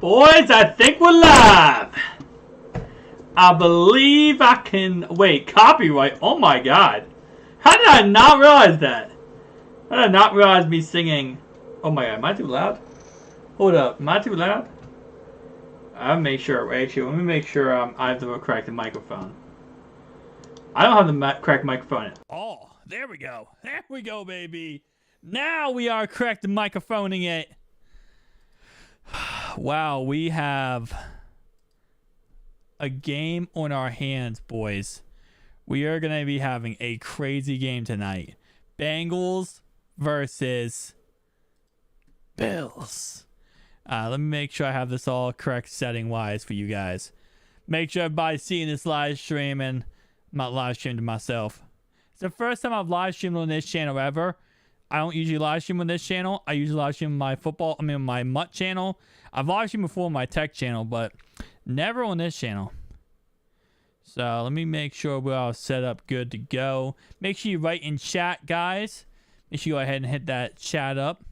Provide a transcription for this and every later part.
Boys, I think we're live. I believe I can... Wait, copyright. Oh my god. How did I not realize that? How did I not realize me singing? Oh my god, am I too loud? Hold up, am I too loud? I'll make sure, actually, let me make sure I have the correct microphone. I don't have the correct microphone. Oh, there we go. There we go, baby. Now we are correct microphoning it. Wow, we have a game on our hands, boys. We are going to be having a crazy game tonight. Bengals versus Bills. Let me make sure I have this all correct setting-wise for you guys. Make sure everybody's seeing this live stream, and I'm not live streaming myself. It's the first time I've live streamed on this channel ever. I don't usually live stream on this channel. I usually live stream my my Mutt channel. I've live streamed before on my tech channel, but never on this channel. So let me make sure we're all set up good to go. Make sure you write in chat, guys. Make sure you go ahead and hit that chat up.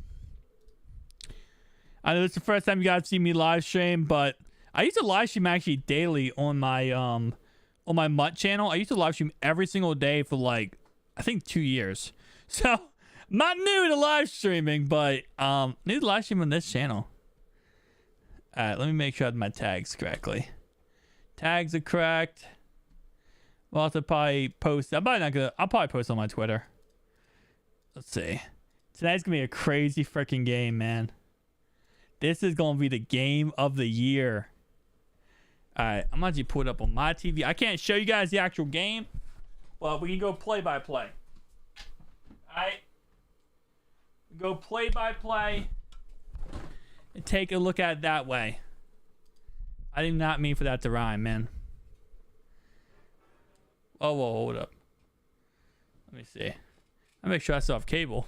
I know it's the first time you guys see me live stream, but I used to live stream actually daily on my Mutt channel. I used to live stream every single day for like, I think 2 years. So I'm not new to live streaming, but new to live stream on this channel. Alright, let me make sure I have my tags correctly. Tags are correct. We'll have to probably post. I'll probably post on my Twitter. Let's see. Tonight's gonna be a crazy freaking game, man. This is gonna be the game of the year. Alright, I'm gonna pull it up on my TV. I can't show you guys the actual game. Well, we can go play by play. Alright. Go play by play. And take a look at it that way. I did not mean for that to rhyme, man. Oh, whoa, hold up. Let me see. I make sure I still have cable.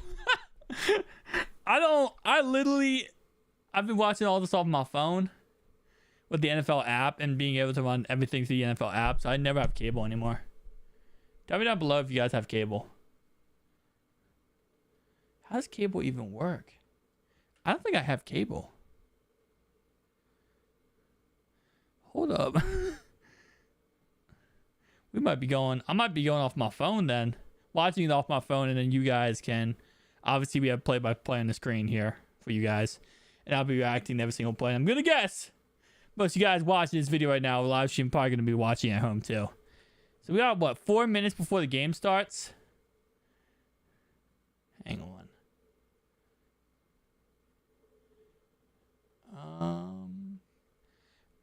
I've been watching all this off my phone with the NFL app and being able to run everything through the NFL app, so I never have cable anymore. Tell me down below if you guys have cable. How does cable even work? I don't think I have cable. Hold up. I might be going off my phone then. Watching it off my phone, and then you guys can. Obviously, we have play-by-play on the screen here for you guys. And I'll be reacting to every single play. I'm going to guess most of you guys watching this video right now, live stream, probably going to be watching at home too. So we got, what, 4 minutes before the game starts? Hang on.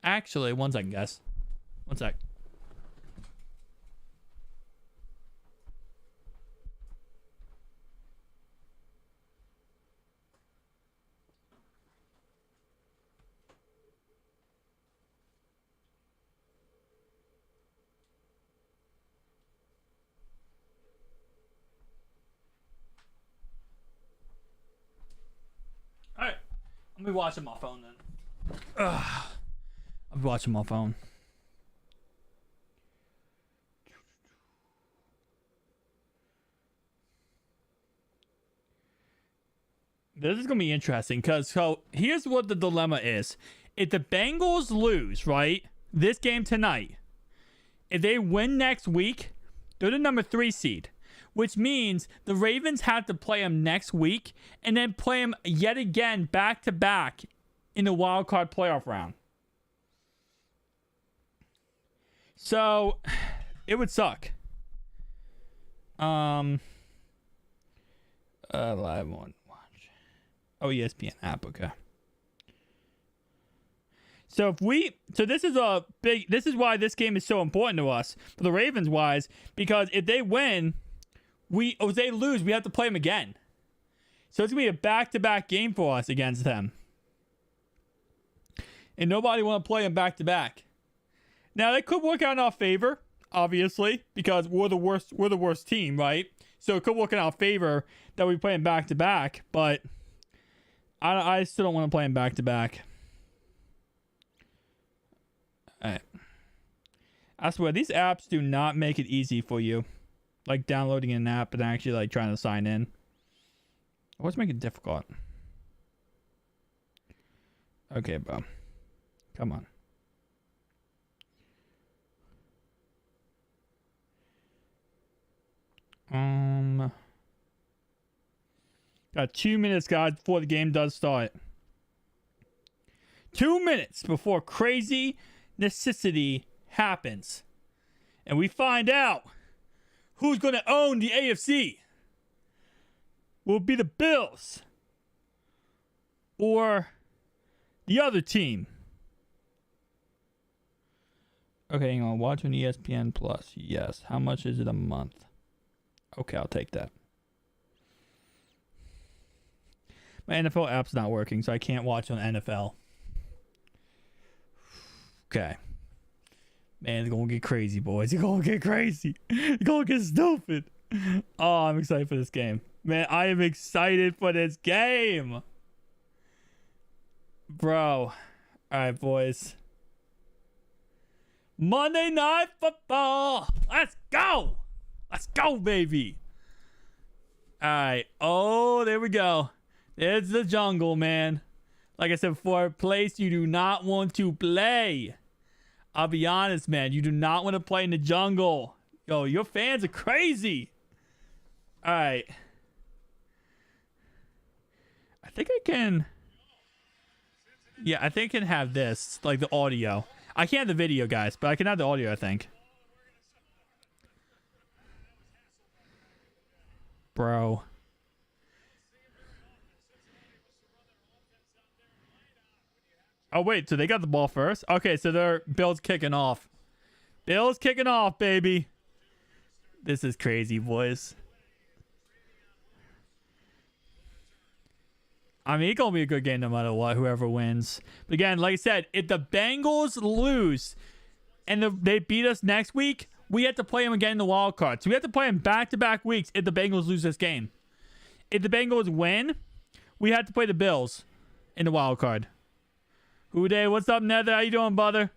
Actually, one second, guys. One sec. Alright. I'll be watching my phone then. Ugh. I'll be watching my phone. This is going to be interesting because here's what the dilemma is. If the Bengals lose, right, this game tonight, if they win next week, they're the number 3 seed, which means the Ravens have to play them next week and then play them yet again back to back in the wild card playoff round. So it would suck. Live on watch. Oh, ESPN app, okay. So this is why this game is so important to us for the Ravens wise, because if they win, if they lose, we have to play them again. So it's gonna be a back-to-back game for us against them. And nobody want to play them back-to-back. Now, that could work out in our favor, obviously, because we're the worst team, right? So it could work in our favor that we play them back-to-back, but I still don't want to play them back-to-back. All right. I swear, these apps do not make it easy for you. Like downloading an app and actually like trying to sign in. Always make it difficult. Okay, bro. Come on. Got 2 minutes, guys, before the game does start. 2 minutes before crazy necessity happens. And we find out who's going to own the AFC. Will it be the Bills or the other team? Okay, hang on. Watch on ESPN Plus. Yes. How much is it a month? Okay, I'll take that. My NFL app's not working, so I can't watch on NFL. Okay. Man, it's going to get crazy, boys. It's going to get crazy. It's going to get stupid. Oh, I'm excited for this game. Man, I am excited for this game. Bro. All right, boys. Monday Night Football. Let's go. Let's go, baby. All right. Oh, there we go. There's the jungle, man. Like I said before, a place you do not want to play. I'll be honest, man. You do not want to play in the jungle. Yo, your fans are crazy. All right. I think I can... Yeah, I think I can have this, like the audio. I can't have the video, guys, but I can have the audio, I think. Bro. Oh, wait, so they got the ball first? Okay, so they're Bills kicking off. Bills kicking off, baby. This is crazy, boys. I mean, it's going to be a good game no matter what, whoever wins. But again, like I said, if the Bengals lose and they beat us next week, we have to play them again in the wild card. So we have to play them back-to-back weeks if the Bengals lose this game. If the Bengals win, we have to play the Bills in the wild card. Who day? What's up, Nether? How you doing, brother?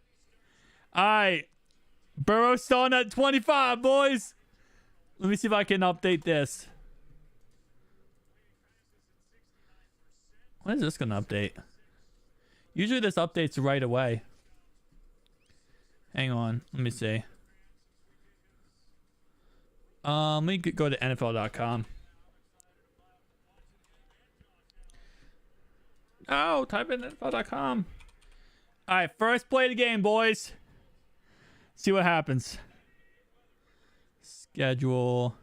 All right. Burrow starting at 25, boys. Let me see if I can update this. When is this going to update? Usually this updates right away. Hang on. Let me see. Let me go to NFL.com. Oh, type in NFL.com. All right, first play of the game, boys. See what happens. Schedule.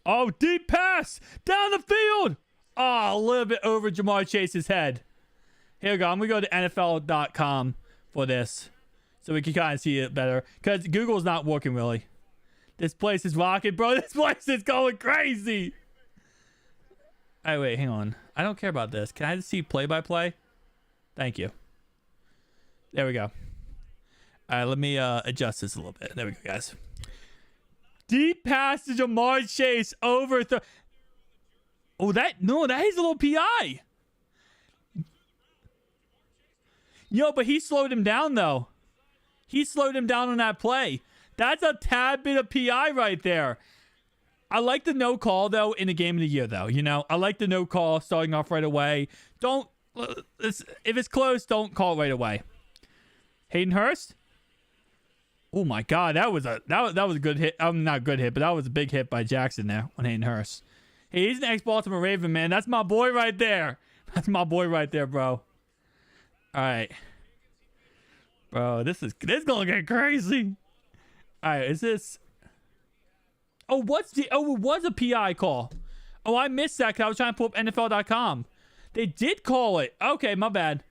Oh, deep pass down the field. Oh, a little bit over Jamar Chase's head. Here we go. I'm going to go to NFL.com for this so we can kind of see it better because Google's not working really. This place is rocking, bro. This place is going crazy. All right, wait, hang on. I don't care about this. Can I just see play-by-play? Thank you. There we go. All right, let me adjust this a little bit. There we go, guys. Deep pass to Jamar Chase over. Oh, that is a little PI. Yo, but he slowed him down, though. He slowed him down on that play. That's a tad bit of PI right there. I like the no call, though, in the game of the year, though. You know, I like the no call starting off right away. If it's close, don't call it right away. Hayden Hurst? Oh, my God. That was a good hit. Not a good hit, but that was a big hit by Jackson there on Hayden Hurst. Hey, he's an ex-Baltimore Raven, man. That's my boy right there. That's my boy right there, bro. All right. Bro, this is going to get crazy. All right, is this... Oh, it was a PI call. Oh, I missed that because I was trying to pull up NFL.com. They did call it. Okay, my bad.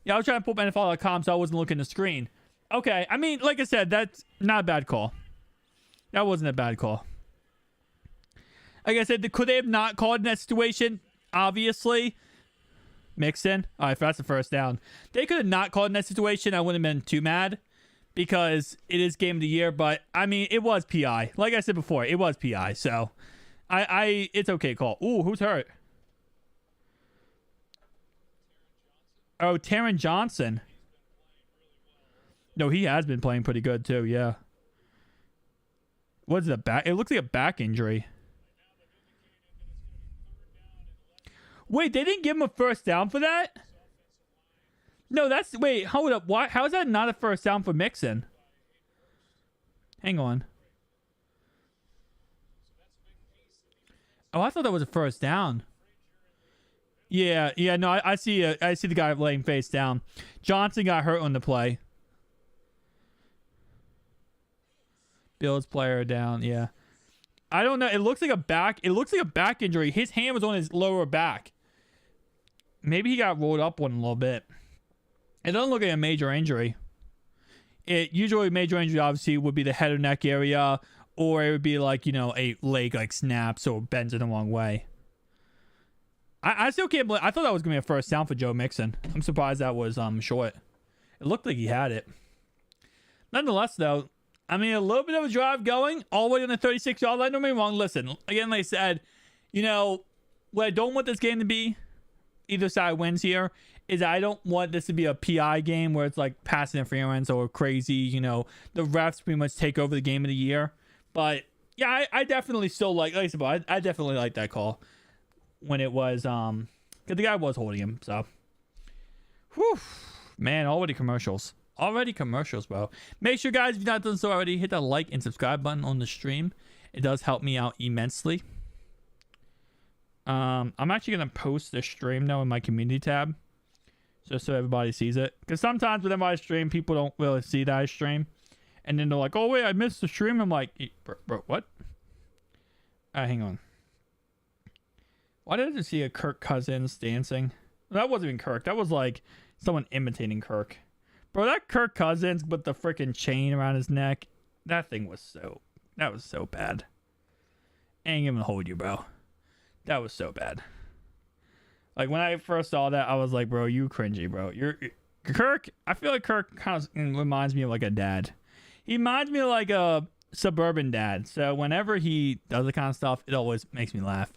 Yeah, I was trying to pull up NFL.com, so I wasn't looking at the screen. Okay, I mean, like I said, that's not a bad call. That wasn't a bad call. Like I said, could they have not called in that situation? Obviously. Mixon. All right, that's the first down. They could have not called in that situation. I wouldn't have been too mad because it is game of the year. But, I mean, it was PI. Like I said before, it was PI. So, it's okay call. Ooh, who's hurt? Oh, Taron Johnson. No, he has been playing pretty good, too. Yeah. What's the back? It looks like a back injury. Wait, they didn't give him a first down for that? No, that's wait. Hold up. Why? How is that not a first down for Mixon? Hang on. Oh, I thought that was a first down. Yeah. No, I see. I see the guy laying face down. Johnson got hurt on the play. Bills player down. Yeah. I don't know. It looks like a back. It looks like a back injury. His hand was on his lower back. Maybe he got rolled up one a little bit. It doesn't look like a major injury. It usually major injury obviously would be the head or neck area, or it would be like, you know, a leg like snaps or bends in the wrong way. I still can't believe. I thought that was gonna be a first down for Joe Mixon. I'm surprised that was short. It looked like he had it. Nonetheless, though, I mean, a little bit of a drive going all the way on the 36-yard line. Don't get me wrong. Listen, again, like I said, you know, what I don't want this game to be, either side wins here, is I don't want this to be a PI game where it's like pass interference or crazy, you know, the refs pretty much take over the game of the year. But yeah, I definitely still like I said, I definitely like that call when it was, because the guy was holding him. So, whew, man, already commercials. Already commercials, bro. Make sure, guys, if you've not done so already, hit that like and subscribe button on the stream. It does help me out immensely. I'm actually going to post the stream now in my community tab, just so everybody sees it. Because sometimes whenever I stream, people don't really see that I stream. And then they're like, oh, wait, I missed the stream. I'm like, bro, what? Hang on. Why did I just see a Kirk Cousins dancing? That wasn't even Kirk. That was like someone imitating Kirk. Bro, that Kirk Cousins with the freaking chain around his neck, that was so bad. I ain't even hold you, bro. That was so bad. Like, when I first saw that, I was like, bro, you cringy, bro. You're Kirk. I feel like Kirk kind of reminds me of like a dad. He reminds me of like a suburban dad. So whenever he does the kind of stuff, it always makes me laugh.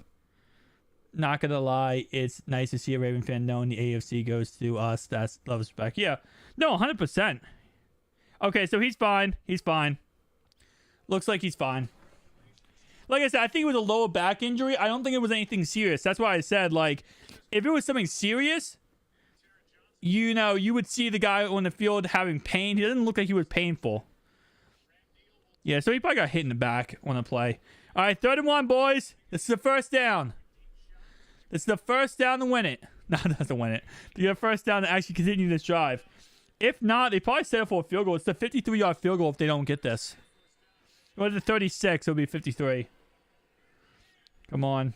Not gonna lie, it's nice to see a Raven fan knowing the AFC goes to us. That's love, respect. Yeah, no, 100%. Okay, so he's fine. He's fine. Looks like he's fine. Like I said, I think it was a lower back injury. I don't think it was anything serious. That's why I said, like, if it was something serious, you know, you would see the guy on the field having pain. He doesn't look like he was painful. Yeah, so he probably got hit in the back on the play. All right, 3rd and 1, boys. This is the first down. This is the first down to win it. Not to win it. To get a first down to actually continue this drive. If not, they probably set up for a field goal. It's the 53-yard field goal if they don't get this. It was the 36. It'll be 53. Come on.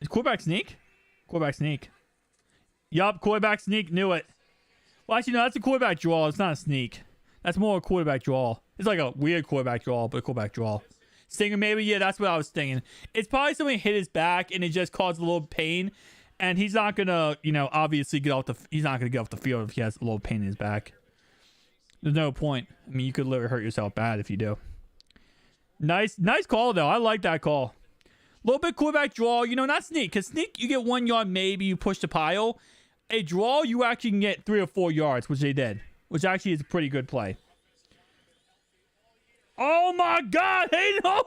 Is quarterback sneak? Quarterback sneak. Yup, quarterback sneak. Knew it. Well, actually, no, that's a quarterback draw. It's not a sneak. That's more a quarterback draw. It's like a weird quarterback draw, but a quarterback draw. Stinger, maybe? Yeah, that's what I was thinking. It's probably something hit his back and it just caused a little pain. And he's not going to, you know, obviously he's not going to get off the field if he has a little pain in his back. There's no point. I mean, you could literally hurt yourself bad if you do. Nice call, though. I like that call. A little bit quarterback draw. You know, not sneak. Because sneak, you get 1 yard, maybe you push the pile. A draw, you actually can get 3 or 4 yards, which they did. Which actually is a pretty good play. Oh, my God. Hey, no.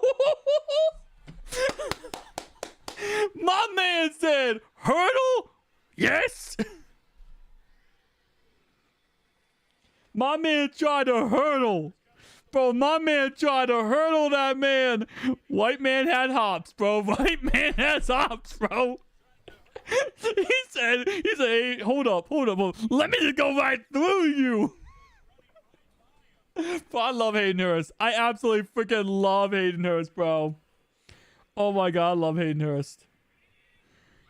My man said, hurdle? Yes. My man tried to hurdle. Bro, my man tried to hurdle that man. White man had hops, bro. White man has hops, bro. He said, hey, hold up. Let me just go right through you. Bro, I love Hayden Hurst. I absolutely freaking love Hayden Hurst, bro. Oh my God, I love Hayden Hurst.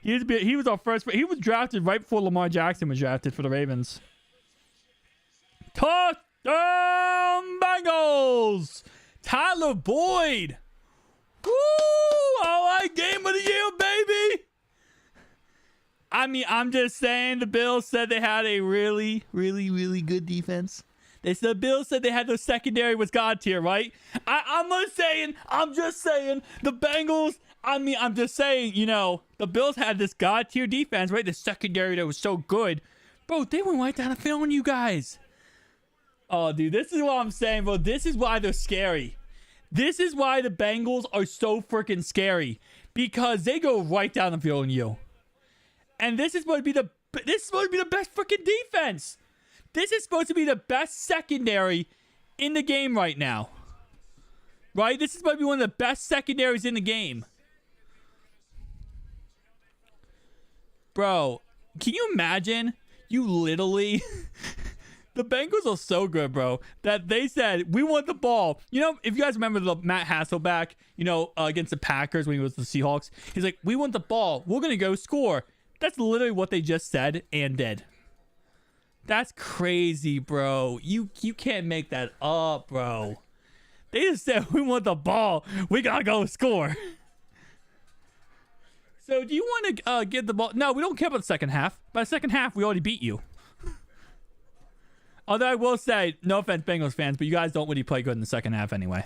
He was our first. He was drafted right before Lamar Jackson was drafted for the Ravens. Touchdown Bengals! Tyler Boyd. Woo! All right, game of the year, baby. I mean, I'm just saying the Bills said they had a really, really, really good defense. The Bills said they had the secondary was God tier, right? I'm just saying, the Bengals, I'm just saying, you know, the Bills had this God tier defense, right? The secondary that was so good. Bro, they went right down the field on you guys. Oh, dude, this is what I'm saying, bro. This is why they're scary. This is why the Bengals are so freaking scary. Because they go right down the field on you. And this is what would be the But this is supposed to be the best freaking defense. This is supposed to be the best secondary in the game right now. Right? This is supposed to be one of the best secondaries in the game. Bro, can you imagine? You literally... The Bengals are so good, bro, that they said, we want the ball. You know, if you guys remember the Matt Hasselbeck, against the Packers when he was the Seahawks, he's like, we want the ball. We're going to go score. That's literally what they just said and did. That's crazy, bro. You can't make that up, bro. They just said, we want the ball. We got to go score. So do you want to get the ball? No, we don't care about the second half. By the second half, we already beat you. Although I will say, no offense, Bengals fans, but you guys don't really play good in the second half anyway.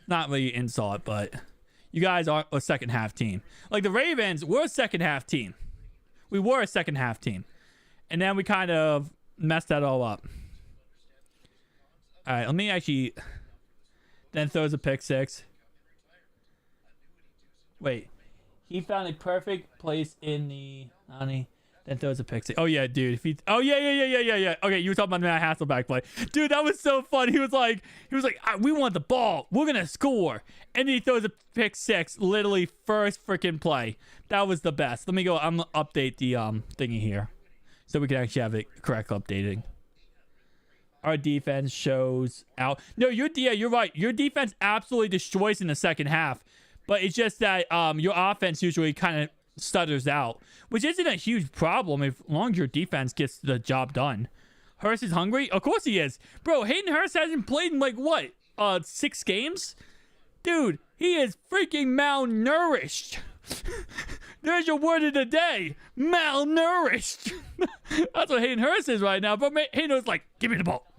Not really insult, but you guys aren't a second half team. Like the Ravens, we're a second half team. We were a second half team. And then we kind of messed that all up. All right, let me actually... Then throws a pick six. Wait. He found a perfect place in the... Then throws a pick six. Oh, yeah, dude. Oh, yeah. Okay, you were talking about that Hasselbeck play. Dude, that was so fun. He was like, we want the ball. We're going to score. And then he throws a pick six. Literally first freaking play. That was the best. Let me go. I'm going to update the thingy here. So we can actually have it correct updating. Our defense shows out. No, you're right. Your defense absolutely destroys in the second half. But it's just that your offense usually kind of stutters out, which isn't a huge problem as long as your defense gets the job done. Hurst is hungry? Of course he is. Bro, Hayden Hurst hasn't played in like what? 6 games? Dude, he is freaking malnourished. There's your word of the day. Malnourished. That's what Hayden Hurst is right now. But Hayden Hurst is like, give me the ball.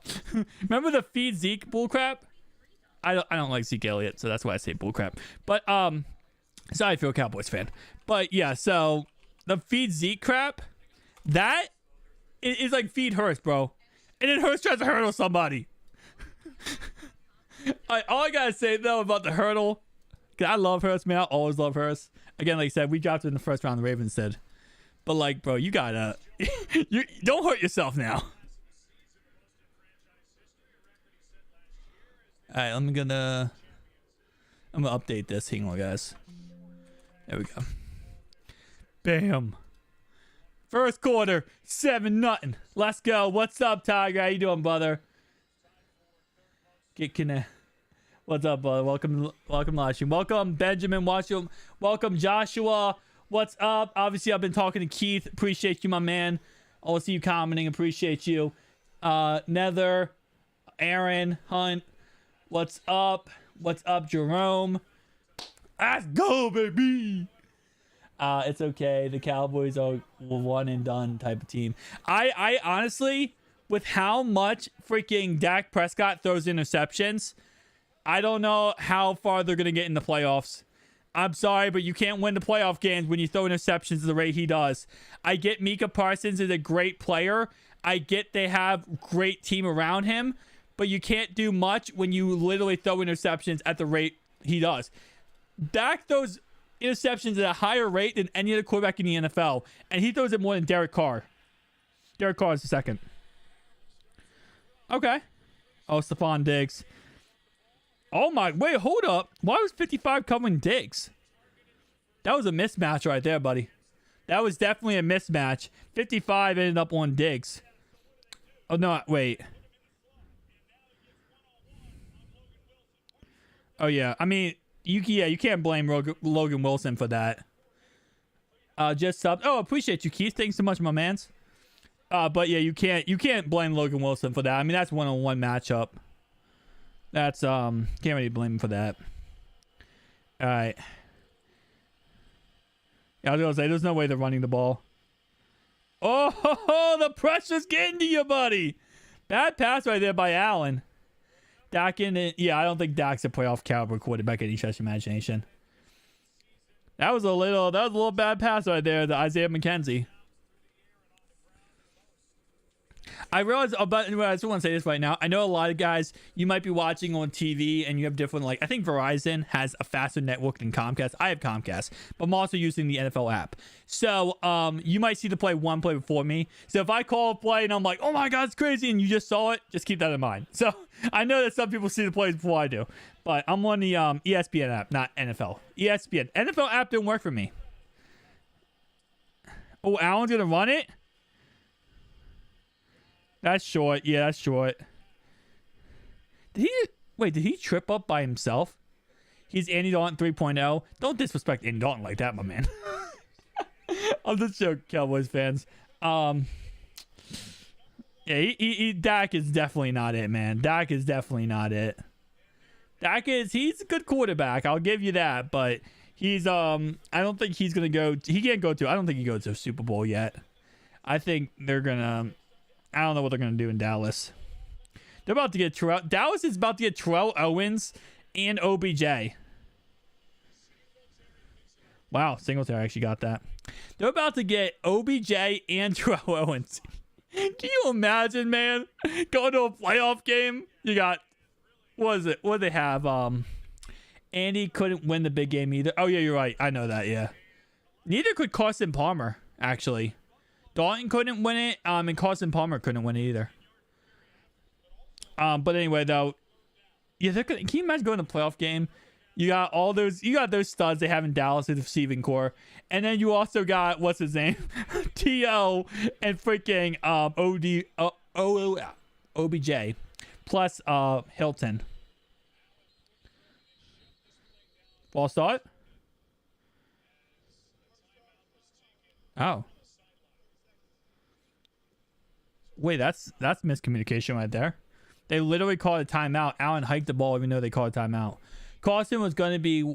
Remember the feed Zeke bullcrap? I don't like Zeke Elliott, so that's why I say bullcrap. But sorry if you're a Cowboys fan. But yeah, so the feed Zeke crap, that is like feed Hurst, bro. And then Hurst tries to hurdle somebody. All I gotta say though about the hurdle, because I love Hurst, man. I always love Hurst. Again, like I said, we dropped it in the first round. The Ravens did. But like, bro, you gotta, you don't hurt yourself now. All right, I'm gonna update this. Hang on, guys. There we go. Bam. First quarter, 7-0. Let's go. What's up, Tiger? How you doing, brother? Get connected. What's up, brother? Welcome, Lashin. Welcome, Benjamin. Welcome, Joshua. What's up? Obviously, I've been talking to Keith. Appreciate you, my man. I'll see you commenting. Appreciate you. Nether, Aaron, Hunt. What's up? What's up, Jerome? Let's go, baby. It's okay. The Cowboys are one and done type of team. I honestly, with how much freaking Dak Prescott throws interceptions, I don't know how far they're going to get in the playoffs. I'm sorry, but you can't win the playoff games when you throw interceptions the way he does. I get Micah Parsons is a great player. I get they have great team around him, but you can't do much when you literally throw interceptions at the rate he does. Dak throws interceptions at a higher rate than any other quarterback in the NFL, and he throws it more than Derek Carr. Derek Carr is the second. Okay. Oh, Stephon Diggs. Oh my, wait, hold up. Why was 55 covering Diggs? That was a mismatch right there, buddy. That was definitely a mismatch. 55 ended up on Diggs. Oh, no, wait. Oh, yeah. I mean, you can't blame Logan Wilson for that. Just sub. Oh, appreciate you, Keith. Thanks so much, my mans. But yeah, you can't blame Logan Wilson for that. I mean, that's one-on-one matchup. That's can't really blame him for that. All right. Yeah, I was gonna say there's no way they're running the ball. Oh, the pressure's getting to you, buddy. Bad pass right there by Allen. Dak in it. Yeah, I don't think Dak's a playoff caliber quarterback any stretch of imagination. That was a little bad pass right there, the Isaiah McKenzie. I realize about. I just want to say this right now. I know a lot of guys you might be watching on TV, and you have different like. I think Verizon has a faster network than Comcast. I have Comcast, but I'm also using the NFL app. So you might see the play one play before me. So if I call a play and I'm like, oh my god, it's crazy, and you just saw it, just keep that in mind. So I know that some people see the plays before I do, but I'm on the ESPN app, not NFL. ESPN NFL app didn't work for me. Oh, Allen's gonna run it. That's short. Yeah, that's short. Did he trip up by himself? He's Andy Dalton 3.0. Don't disrespect Andy Dalton like that, my man. I'm just joking, Cowboys fans. Yeah, Dak is definitely not it, man. Dak is definitely not it. He's a good quarterback. I'll give you that, but he's I don't think he's gonna go. He can't go to. I don't think he goes to a Super Bowl yet. I think they're gonna. I don't know what they're going to do in Dallas. They're about to get Terrell. Dallas is about to get Terrell Owens and OBJ. Wow, Singletary actually got that. They're about to get OBJ and Terrell Owens. Can you imagine, man? Going to a playoff game? You got, what is it? What do they have? Andy couldn't win the big game either. Oh, yeah, you're right. I know that, yeah. Neither could Carson Palmer, actually. Dalton couldn't win it, and Carson Palmer couldn't win it either. But anyway, though, yeah, can you imagine going to a playoff game? You got those studs they have in Dallas in the receiving core, and then you also got what's his name, T.O. and freaking OBJ, plus Hilton. Ball start. Oh. Wait, that's miscommunication right there. They literally called a timeout. Allen hiked the ball even though they called a timeout. Carson was going to be, we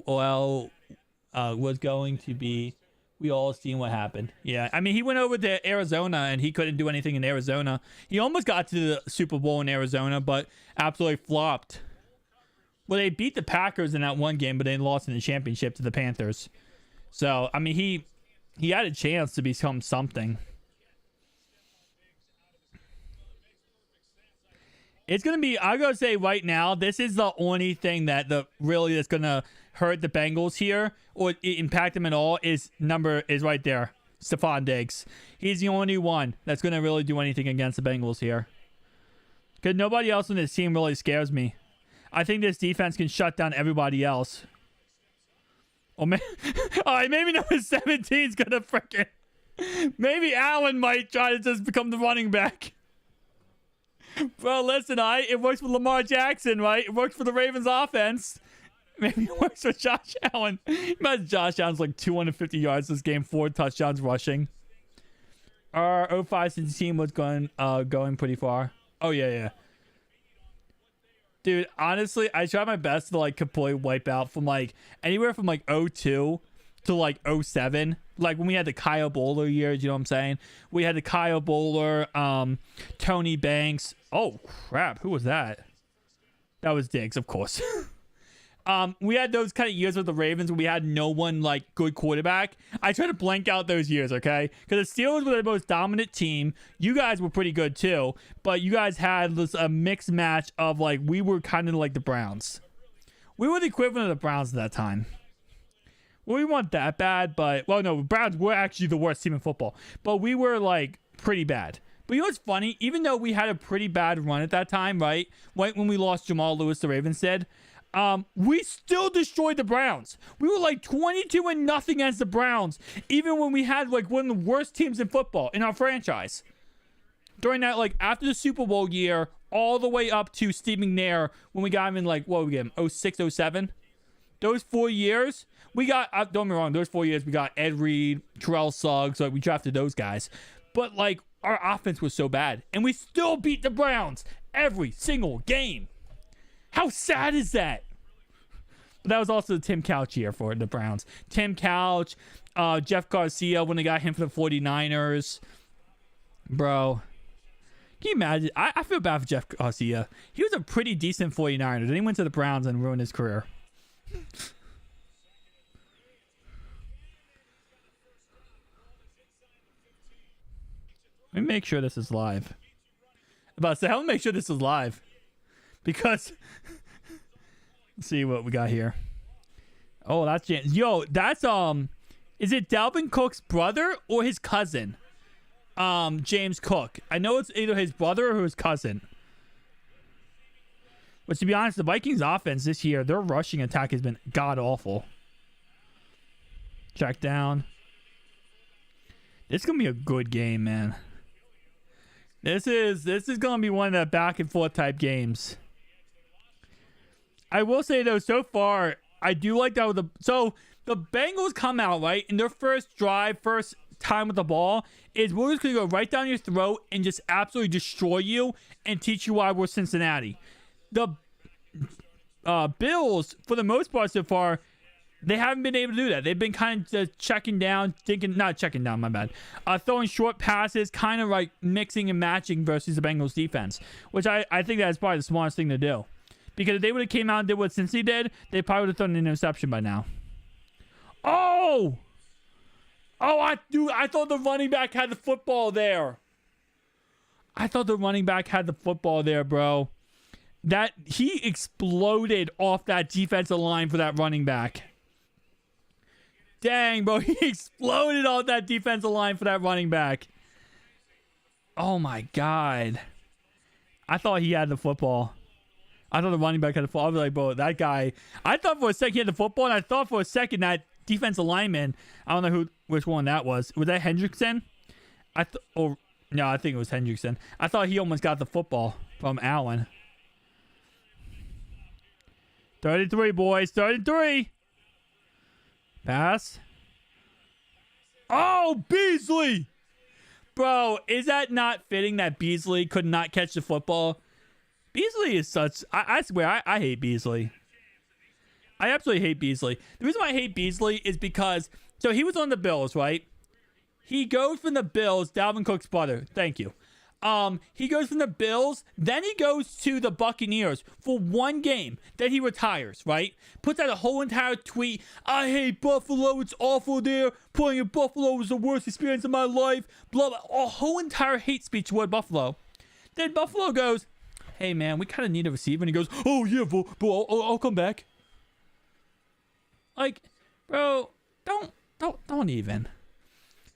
all seen what happened. Yeah, I mean, he went over to Arizona and he couldn't do anything in Arizona. He almost got to the Super Bowl in Arizona, but absolutely flopped. Well, they beat the Packers in that one game, but they lost in the championship to the Panthers. So, I mean, he had a chance to become something. It's going to be, I'm going to say right now, this is the only thing that's going to hurt the Bengals here or impact them at all is right there. Stephon Diggs. He's the only one that's going to really do anything against the Bengals here. Because nobody else on this team really scares me. I think this defense can shut down everybody else. Oh, man. All right, maybe number 17 is going to freaking... Maybe Allen might try to just become the running back. Bro, listen, it works for Lamar Jackson, right? It works for the Ravens offense. Maybe it works for Josh Allen. Imagine Josh Allen's like 250 yards this game, 4 touchdowns rushing. Our 05 since team was going pretty far. Oh, yeah. Dude, honestly, I tried my best to like completely wipe out from like anywhere from like 02 to like 07. Like when we had the Kyle Bowler years, you know what I'm saying? We had the Kyle Bowler, Tony Banks. Oh, crap. Who was that? That was Diggs, of course. We had those kind of years with the Ravens where we had no one like good quarterback. I try to blank out those years, okay? Because the Steelers were the most dominant team. You guys were pretty good too, but you guys had this a mixed match of like we were kind of like the Browns. We were the equivalent of the Browns at that time. Well, we weren't that bad, but well, no, Browns were actually the worst team in football, but we were like pretty bad. But you know what's funny? Even though we had a pretty bad run at that time, right? Right when we lost Jamal Lewis, the Ravens did. We still destroyed the Browns. We were like 22-0 against the Browns, even when we had like one of the worst teams in football in our franchise. During that, like after the Super Bowl year, all the way up to Steve McNair when we got him in like what we get him 06, 07. Those 4 years, we got. Don't get me wrong. Those 4 years, we got Ed Reed, Terrell Suggs. Like we drafted those guys, but like our offense was so bad, and we still beat the Browns every single game. How sad is that? But that was also the Tim Couch year for the Browns. Tim Couch, Jeff Garcia when they got him for the 49ers. Bro, can you imagine? I feel bad for Jeff Garcia. He was a pretty decent 49er. Then he went to the Browns and ruined his career. Let me make sure this is live. About to say, I'm gonna make sure this is live because let's see what we got here. Oh, that's James. Yo, that's is it Dalvin Cook's brother or his cousin? James Cook. I know it's either his brother or his cousin. But to be honest, the Vikings offense this year, their rushing attack has been god awful. Check down. This is gonna be a good game, man. This is gonna be one of the back and forth type games. I will say though, so far, I do like that with the Bengals come out, right? And their first drive, first time with the ball is we're just gonna go right down your throat and just absolutely destroy you and teach you why we're Cincinnati. The Bills, for the most part so far, they haven't been able to do that. They've been kind of just checking down, not checking down, my bad. Throwing short passes, kind of like mixing and matching versus the Bengals defense, which I think that's probably the smartest thing to do. Because if they would have came out and did what Cincy did, they probably would have thrown an interception by now. Oh! Oh, I thought the running back had the football there. I thought the running back had the football there, bro. That he exploded off that defensive line for that running back. Dang, bro, he exploded off that defensive line for that running back. Oh my god. I thought he had the football. I thought the running back had the football. I was like, bro, that guy. I thought for a second he had the football, and I thought for a second that defensive lineman, I don't know which one that was. Was that Hendrickson? No, I think it was Hendrickson. I thought he almost got the football from Allen. 33, boys. 33. Pass. Oh, Beasley. Bro, is that not fitting that Beasley could not catch the football? Beasley is such... I swear, I hate Beasley. I absolutely hate Beasley. The reason why I hate Beasley is because... So, he was on the Bills, right? He goes from the Bills, Dalvin Cook's brother. Thank you. He goes from the Bills, then he goes to the Buccaneers for one game. Then he retires, right? Puts out a whole entire tweet. I hate Buffalo. It's awful there. Playing in Buffalo was the worst experience of my life. Blah, blah. A whole entire hate speech toward Buffalo. Then Buffalo goes, hey, man, we kind of need a receiver. And he goes, oh, yeah, bro, I'll come back. Like, bro, don't even.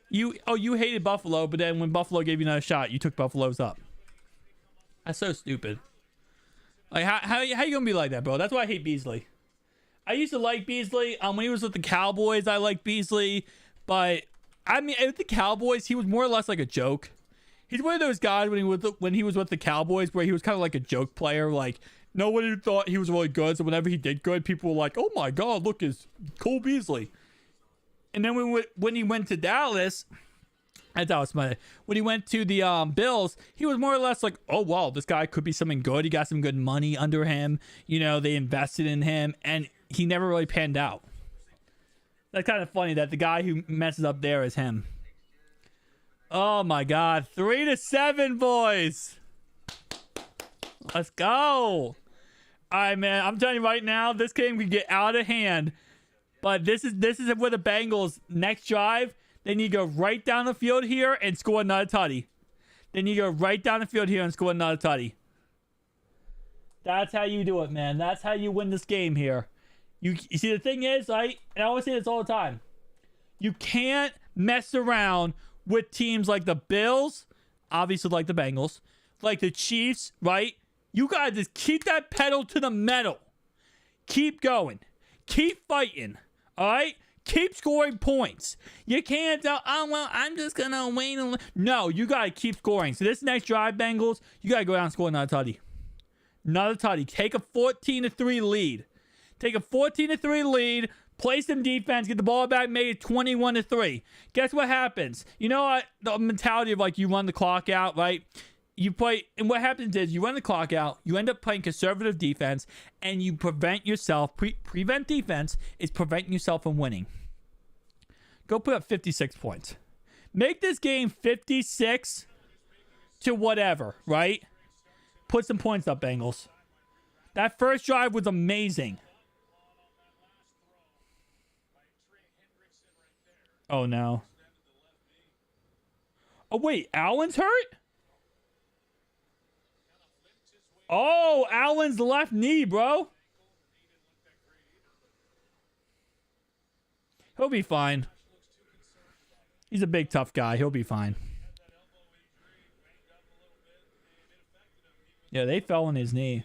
You hated Buffalo, but then when Buffalo gave you another shot, you took Buffalo's up. That's so stupid. Like, how you gonna be like that, bro? That's why I hate Beasley. I used to like Beasley. When he was with the Cowboys, I liked Beasley. But, I mean, with the Cowboys, he was more or less like a joke. He's one of those guys when he was with the Cowboys where he was kind of like a joke player. Like, nobody thought he was really good. So whenever he did good, people were like, oh my God, look, it's Cole Beasley. And then when he went to Dallas, when he went to the Bills, he was more or less like, oh, wow, this guy could be something good. He got some good money under him. You know, they invested in him, and he never really panned out. That's kind of funny that the guy who messes up there is him. Oh, my God. 3-7, boys. Let's go. All right, man. I'm telling you right now, this game could get out of hand. But this is where the Bengals next drive, they need to go right down the field here and score another tutty. They need to go right down the field here and score another tutty. That's how you do it, man. That's how you win this game here. You see, the thing is, and I always say this all the time, you can't mess around with teams like the Bills, obviously like the Bengals, like the Chiefs, right? You gotta just keep that pedal to the metal. Keep going. Keep fighting. All right? Keep scoring points. You can't tell, oh, well, I'm just going to wait. No, you got to keep scoring. So this next drive, Bengals, you got to go down and score another tutty. Another tutty. Take a 14-3 lead. Take a 14-3 lead. Play some defense. Get the ball back. Make it 21-3. Guess what happens? You know what? The mentality of like you run the clock out, right? You play, and what happens is you run the clock out, you end up playing conservative defense, and you prevent yourself, prevent defense is preventing yourself from winning. Go put up 56 points. Make this game 56 to whatever, right? Put some points up, Bengals. That first drive was amazing. Oh, no. Oh, wait, Allen's hurt? Oh, Allen's left knee, bro. He'll be fine. He's a big, tough guy. He'll be fine. Yeah, they fell on his knee.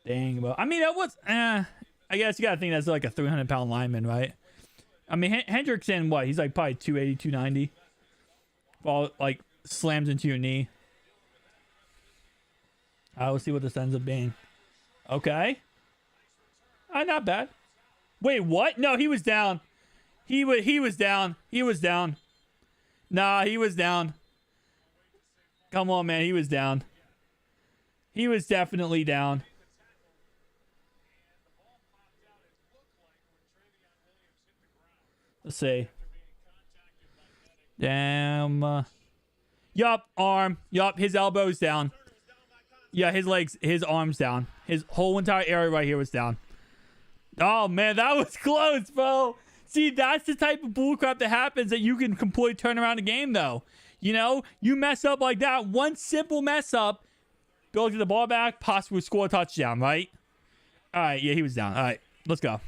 Dang, bro. I mean, that was... I guess you got to think that's like a 300-pound lineman, right? I mean, Hendrickson, what? He's like probably 280, 290. Ball, like, slams into your knee. We'll see what this ends up being. Okay. Not bad. Wait, what? No, he was down. He was down. He was down. Nah, he was down. Come on, man. He was down. He was definitely down. Let's see. Damn. Yup, arm. Yup, his elbow's down. Yeah, his legs, his arm's down. His whole entire area right here was down. Oh, man, that was close, bro. See, that's the type of bullcrap that happens that you can completely turn around a game, though. You know, you mess up like that. One simple mess up. Bill get the ball back, possibly score a touchdown, right? All right, yeah, he was down. All right, let's go.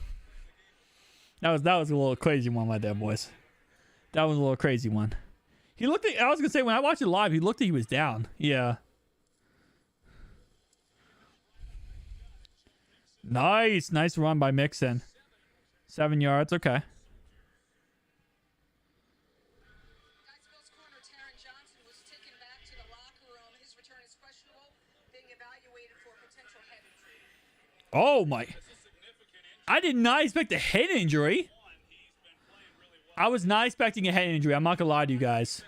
That was a little crazy one right there, boys. That was a little crazy one. He looked like, I was going to say, when I watched it live, he looked like he was down. Yeah. Nice. Nice run by Mixon. 7 yards. Okay. Oh, my. I did not expect a head injury. I was not expecting a head injury. I'm not going to lie to you guys.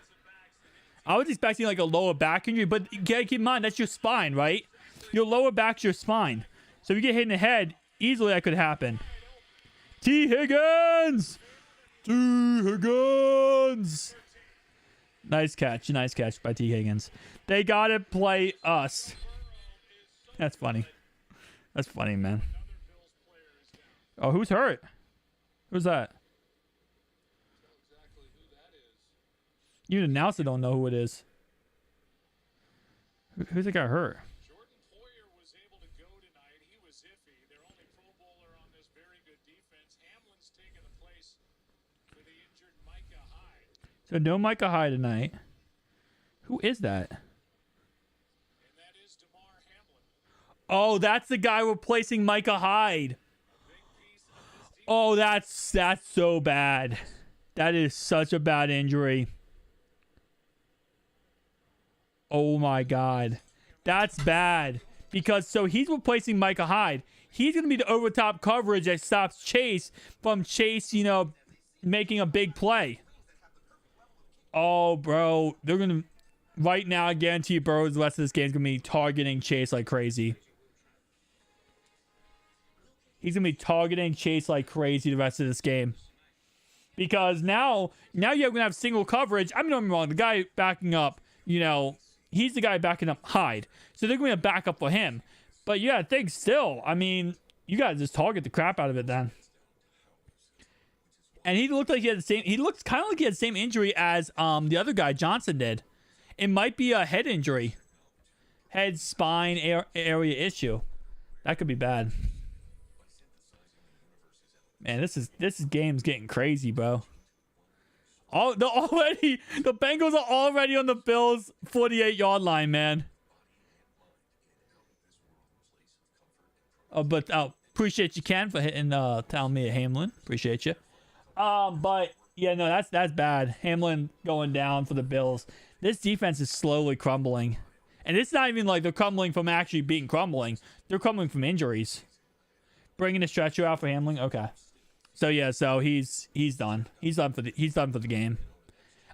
I was expecting like a lower back injury, but you gotta keep in mind, that's your spine, right? Your lower back's your spine. So if you get hit in the head, easily that could happen. T. Higgins! T. Higgins! Nice catch. Nice catch by T. Higgins. They gotta play us. That's funny. That's funny, man. Oh, who's hurt? Who's that? You announcer don't know who it is. Who's the guy hurt? Jordan Poyer was able to go tonight. He was iffy. Their only Pro Bowler on this very good defense. Hamlin's taking the place for the injured Micah Hyde. So no Micah Hyde tonight. Who is that? And that is DeMar Hamlin. Oh, that's the guy replacing Micah Hyde. Oh, that's so bad. That is such a bad injury. Oh my God. That's bad. Because so he's replacing Micah Hyde. He's going to be the over top coverage that stops Chase from Chase, you know, making a big play. Oh, bro. They're going to, right now, I guarantee you, bro, the rest of this game is going to be targeting Chase like crazy. He's going to be targeting Chase like crazy the rest of this game. Because now you're going to have single coverage. I mean, don't get me wrong. The guy backing up, you know, he's the guy backing up Hyde. So they're going to back up for him. But you got to think still. I mean, you got to just target the crap out of it then. And he looked like he had the same. He looked kind of like he had the same injury as the other guy, Johnson, did. It might be a head injury. Head, spine, area issue. That could be bad. Man, this game's getting crazy, bro. The Bengals are already on the Bills' 48-yard line, man. But appreciate you, Ken, for hitting telling me at Hamlin. Appreciate you. But yeah, no, that's bad. Hamlin going down for the Bills. This defense is slowly crumbling, and it's not even like they're crumbling from actually being crumbling. They're crumbling from injuries. Bringing a stretcher out for Hamlin. Okay. So yeah, so he's done. He's done for the game.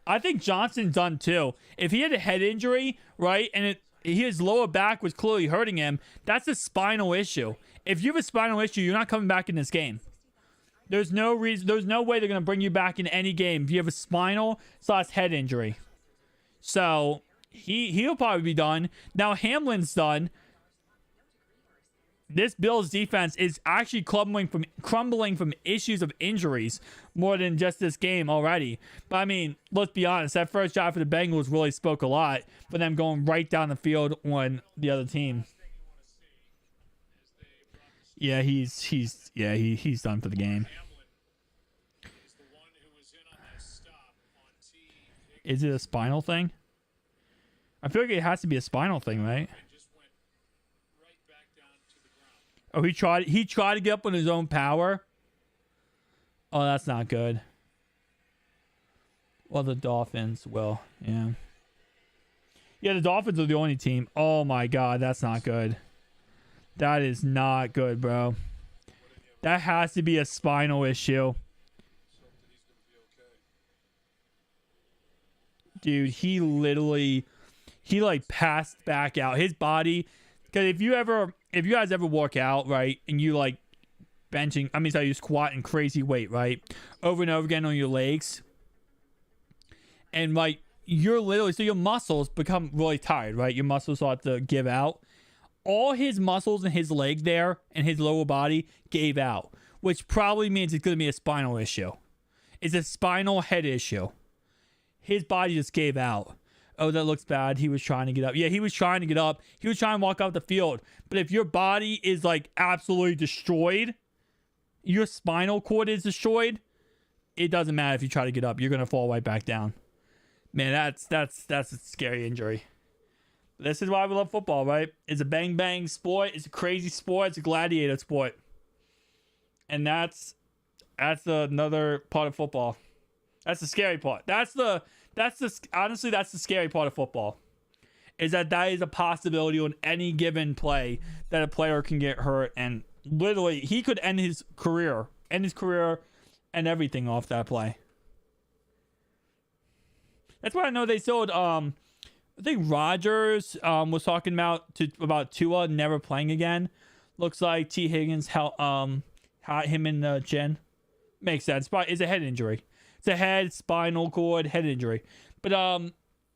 I think Johnson's done too. If he had a head injury, right, and his lower back was clearly hurting him, that's a spinal issue. If you have a spinal issue, you're not coming back in this game. There's no reason. There's no way they're gonna bring you back in any game if you have a spinal/head injury. So he'll probably be done. Now Hamlin's done. this Bills defense is actually crumbling from issues of injuries more than just this game already. But I mean, let's be honest, that first drive for the Bengals really spoke a lot for them going right down the field on the other team. Yeah, he's done for the game. Is it a spinal thing? I feel like it has to be a spinal thing, right? Oh, he tried to get up on his own power. Oh, that's not good. Well, the Dolphins will, yeah. Yeah, the Dolphins are the only team. Oh my God, that's not good. That is not good, bro. That has to be a spinal issue. Dude, he like passed back out. His body, because if you guys ever work out, right, and you like benching, you squatting crazy weight, right, over and over again on your legs, and like you're literally, so your muscles become really tired, right? Your muscles start to give out. All his muscles in his leg there and his lower body gave out, which probably means it's going to be a spinal issue. It's a spinal head issue. His body just gave out. Oh, that looks bad. He was trying to get up. Yeah, he was trying to get up. He was trying to walk out the field. But if your body is like absolutely destroyed, your spinal cord is destroyed, it doesn't matter if you try to get up. You're going to fall right back down. Man, that's a scary injury. This is why we love football, right? It's a bang sport. It's a crazy sport. It's a gladiator sport. And that's another part of football. That's the scary part. Honestly, that's the scary part of football. Is that is a possibility on any given play that a player can get hurt, and literally he could end his career and everything off that play. That's why I know they sold I think Rodgers was talking about Tua never playing again. Looks like T. Higgins hit him in the chin. Makes sense. But it's a head injury. It's a head, spinal cord, head injury. But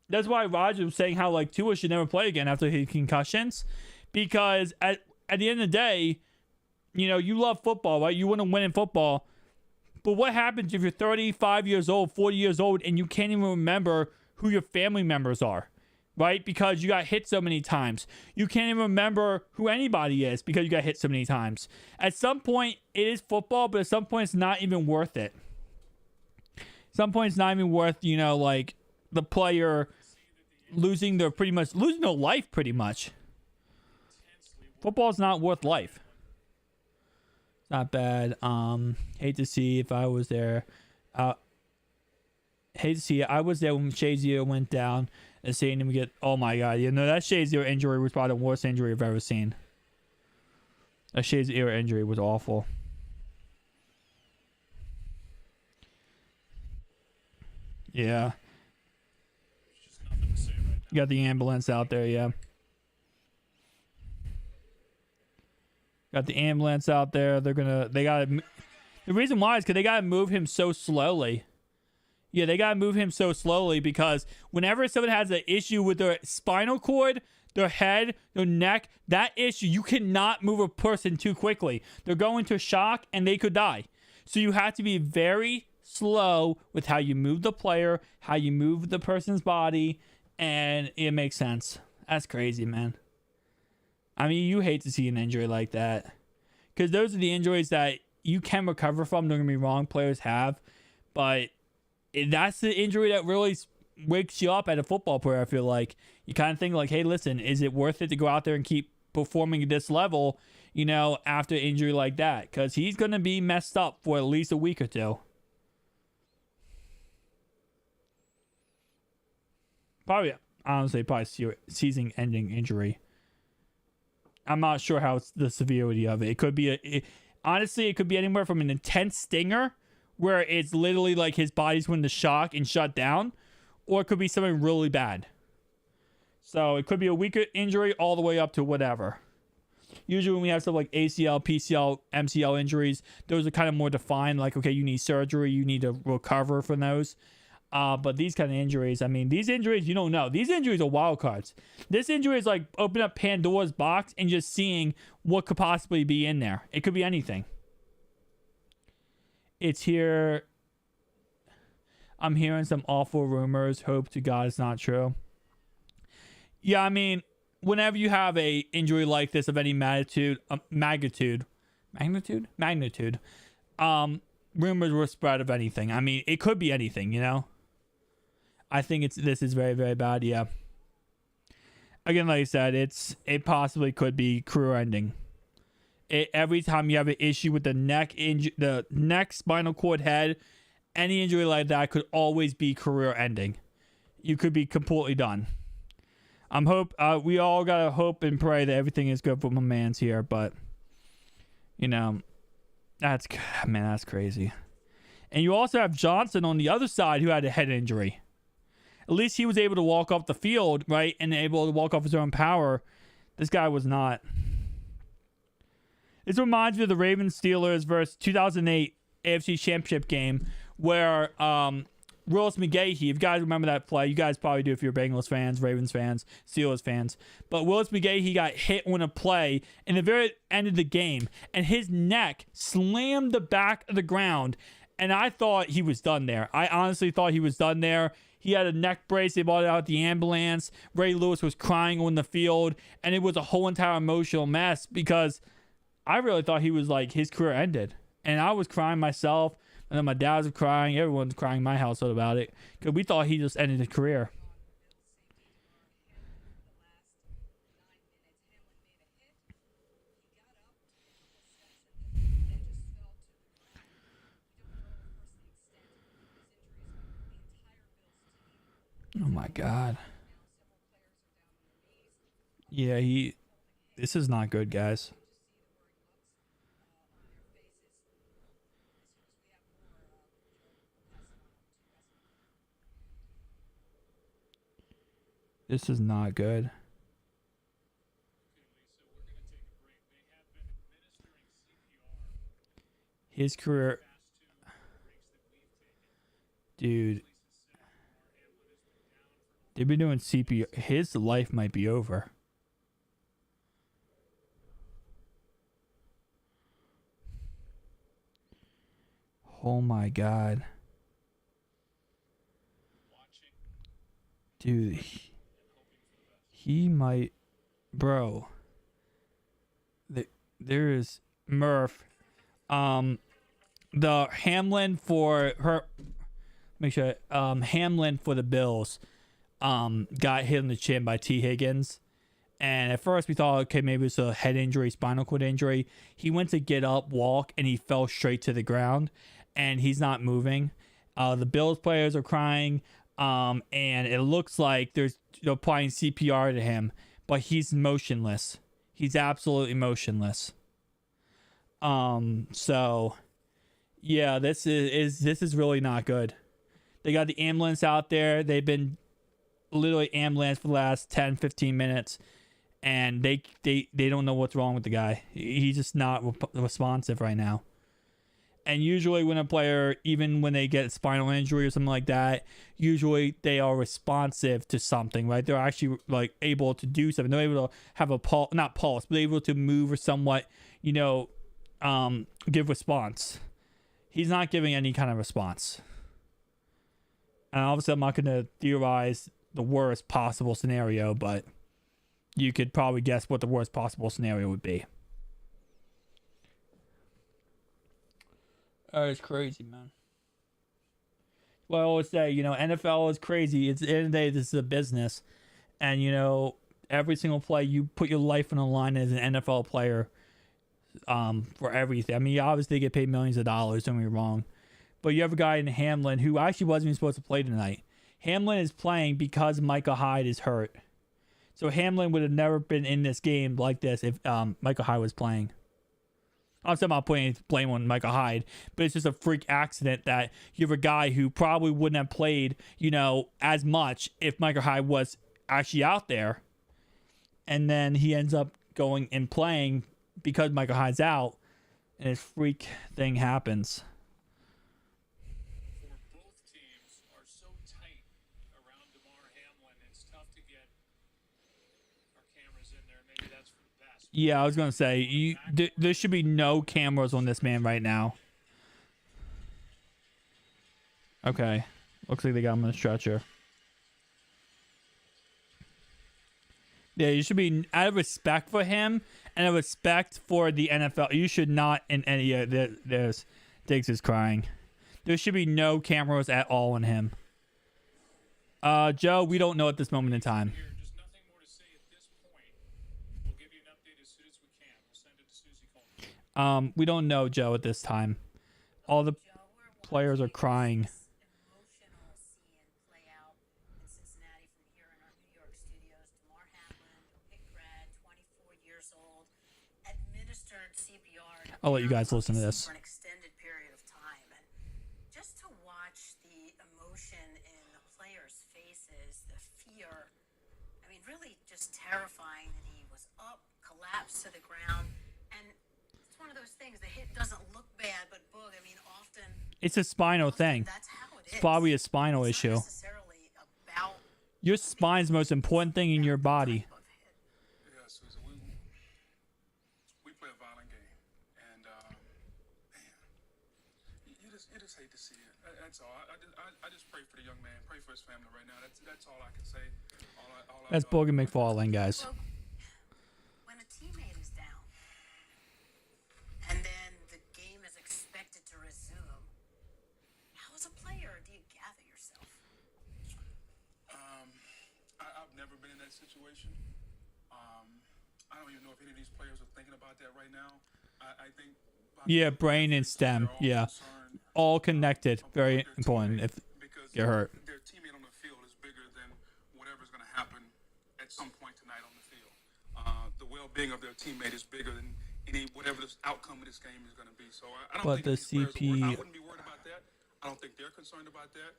that's why Rodgers was saying how like Tua should never play again after his concussions, because at the end of the day, you know, you love football, right? You want to win in football. But what happens if you're 35 years old, 40 years old, and you can't even remember who your family members are? Right? Because you got hit so many times. You can't even remember who anybody is because you got hit so many times. At some point, it is football, but at some point, it's not even worth it. At some point, it's not even worth, you know, like the player losing their life pretty much. Football's not worth life. It's not bad. Hate to see if I was there. Hate to see it. I was there when Shazier went down. And seeing him get, oh my God, you know, that Shazier injury was probably the worst injury I've ever seen. That Shazier injury was awful. Yeah. You got the ambulance out there, yeah. Got the ambulance out there. The reason why is because they gotta move him so slowly. Yeah, they got to move him so slowly because whenever someone has an issue with their spinal cord, their head, their neck, that issue, you cannot move a person too quickly. They're going to shock and they could die. So you have to be very slow with how you move the player, how you move the person's body, and it makes sense. That's crazy, man. I mean, you hate to see an injury like that because those are the injuries that you can recover from. Don't get me wrong, players have, but that's the injury that really wakes you up at a football player. I feel like you kind of think like, hey, listen, is it worth it to go out there and keep performing at this level, you know, after an injury like that? Because he's going to be messed up for at least a week or two. Probably season-ending injury. I'm not sure how it's the severity of it. It could be honestly, it could be anywhere from an intense stinger where it's literally like his body's going to shock and shut down, or it could be something really bad. So it could be a weaker injury all the way up to whatever. Usually when we have stuff like ACL, PCL, MCL injuries, those are kind of more defined. Like, okay, you need surgery, you need to recover from those. But these kind of injuries, I mean, these injuries, you don't know. These injuries are wild cards. This injury is like open up Pandora's box and just seeing what could possibly be in there. It could be anything. It's here. I'm hearing some awful rumors. Hope to God it's not true. Yeah, I mean, whenever you have a injury like this of any magnitude, rumors will spread of anything. I mean, it could be anything, you know. I think this is very, very bad. Yeah. Again, like I said, it possibly could be career ending. Every time you have an issue with the neck, spinal cord, head, any injury like that could always be career ending. You could be completely done. We all gotta hope and pray that everything is good for my man's here, but you know, that's crazy. And you also have Johnson on the other side who had a head injury. At least he was able to walk off the field, right, and able to walk off his own power. This guy was not. This reminds me of the Ravens Steelers versus 2008 AFC Championship game where Willis McGahee, if you guys remember that play, you guys probably do if you're Bengals fans, Ravens fans, Steelers fans, but Willis McGahee got hit on a play in the very end of the game, and his neck slammed the back of the ground, and I thought he was done there. I honestly thought he was done there. He had a neck brace. They brought it out the ambulance. Ray Lewis was crying on the field, and it was a whole entire emotional mess because I really thought he was like his career ended, and I was crying myself. And then my dad was crying. Everyone's crying in my household about it because we thought he just ended his career. Oh my God. Yeah, this is not good, guys. This is not good. His career, dude. They've been doing CPR. His life might be over. Oh my God. Dude, he might, bro. There is Murph. The Hamlin for her. Make sure. Hamlin for the Bills. Got hit in the chin by T. Higgins. And at first we thought, okay, maybe it's a head injury, spinal cord injury. He went to get up, walk, and he fell straight to the ground. And he's not moving. The Bills players are crying. And it looks like they're applying CPR to him, but he's motionless. He's absolutely motionless. So yeah, this is really not good. They got the ambulance out there. They've been literally ambulance for the last 10, 15 minutes, and they don't know what's wrong with the guy. He's just not responsive right now. And usually when a player, even when they get a spinal injury or something like that, usually they are responsive to something, right? They're actually like able to do something. They're able to have a pulse, not pulse, but able to move or somewhat, give response. He's not giving any kind of response. And obviously I'm not going to theorize the worst possible scenario, but you could probably guess what the worst possible scenario would be. Oh, it's crazy, man. Well, I always say, NFL is crazy. It's at the end of the day, this is a business. And, every single play, you put your life on the line as an NFL player for everything. I mean, you obviously get paid millions of dollars, don't get me wrong. But you have a guy in Hamlin who actually wasn't even supposed to play tonight. Hamlin is playing because Micah Hyde is hurt. So Hamlin would have never been in this game like this if Micah Hyde was playing. I'm not putting blame on Micah Hyde, but it's just a freak accident that you have a guy who probably wouldn't have played, as much if Micah Hyde was actually out there. And then he ends up going and playing because Micah Hyde's out, and this freak thing happens. For both teams are so tight around DeMar Hamlin. It's tough to get our cameras in there. Maybe that's for the best. Yeah, I was gonna say there should be no cameras on this man right now. Okay, looks like they got him on a stretcher. Yeah, you should be, out of respect for him and out of respect for the NFL, you should not in any there's Diggs is crying. There should be no cameras at all on him. Joe, we don't know at this moment in time. Here, just nothing more to say at this point. We'll give you an update as soon as we can. We'll send it to Susie Coleman. We don't know, Joe, at this time. All the players are crying. Emotional scene play out in Cincinnati from here in our New York studios. DeMar Hamlin, Pitt grad, 24 years old, administered CPR. I'll let you guys listen to this. For an extended period of time, and just to watch the emotion in the players' faces, the fear. I mean, really just terrifying that he was up, collapsed to the ground, and it's one of those things. The hit doesn't look bad, but Boog, I mean, often. It's a spinal thing. That's how it is. It's probably a spinal It's issue. not necessarily about Your spine's the most important thing in your body. type of hit. Yeah, Susan, we play a violent game, and man, you just hate to see it. That's all. I just pray for the young man, pray for his family right now. That's all I can say. That's Bogan McFarlane, guys. Well, when a teammate is down, and then the game is expected to resume, how as a player do you gather yourself? I've never been in that situation. I don't even know if any of these players are thinking about that right now. I think. Yeah, brain and stem. Yeah, all connected. Very important. If Because get hurt. their teammate on the field is bigger than whatever's going to happen at some point tonight on the field. The well-being of their teammate is bigger than whatever the outcome of this game is going to be. So I don't But think the these players CP I wouldn't be worried about that. I don't think they're concerned about that.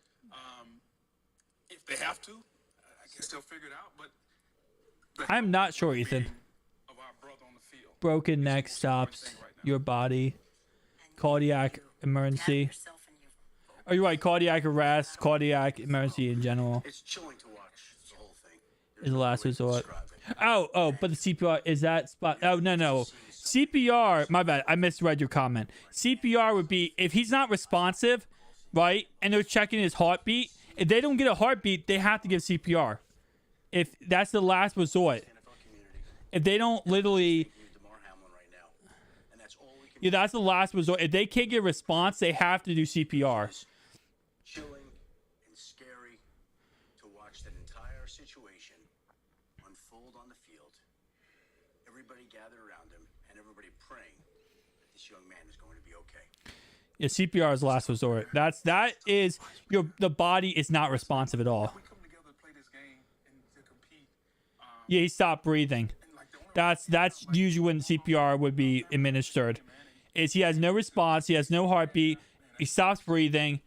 If they have to, I guess they'll figure it out. But I'm not sure, Ethan. of our brother on the field. Broken neck stops your body. Cardiac emergency. Yourself and you. Are you right? Cardiac arrest, cardiac emergency in general It's chilling to watch the whole thing. is the last There's no way to resort. describe it. Oh, but the CPR is that spot. Oh, no. CPR, my bad. I misread your comment. CPR would be if he's not responsive, right? And they're checking his heartbeat. If they don't get a heartbeat, they have to give CPR. If that's the last resort. NFL community If they don't literally, need DeMar Hamlin right now, and that's all we can yeah, that's the last resort. If they can't get a response, they have to do CPR. It's chilling and scary to watch that entire situation unfold on the field. Everybody gathered around him, and everybody praying that this young man is going to be okay. Yeah, CPR is the last resort. That is the body is not responsive at all. We come together to play this game and to compete. Yeah, he stopped breathing. And like the only That's usually when CPR would be administered. Is he has no response, he has no heartbeat, he stops breathing.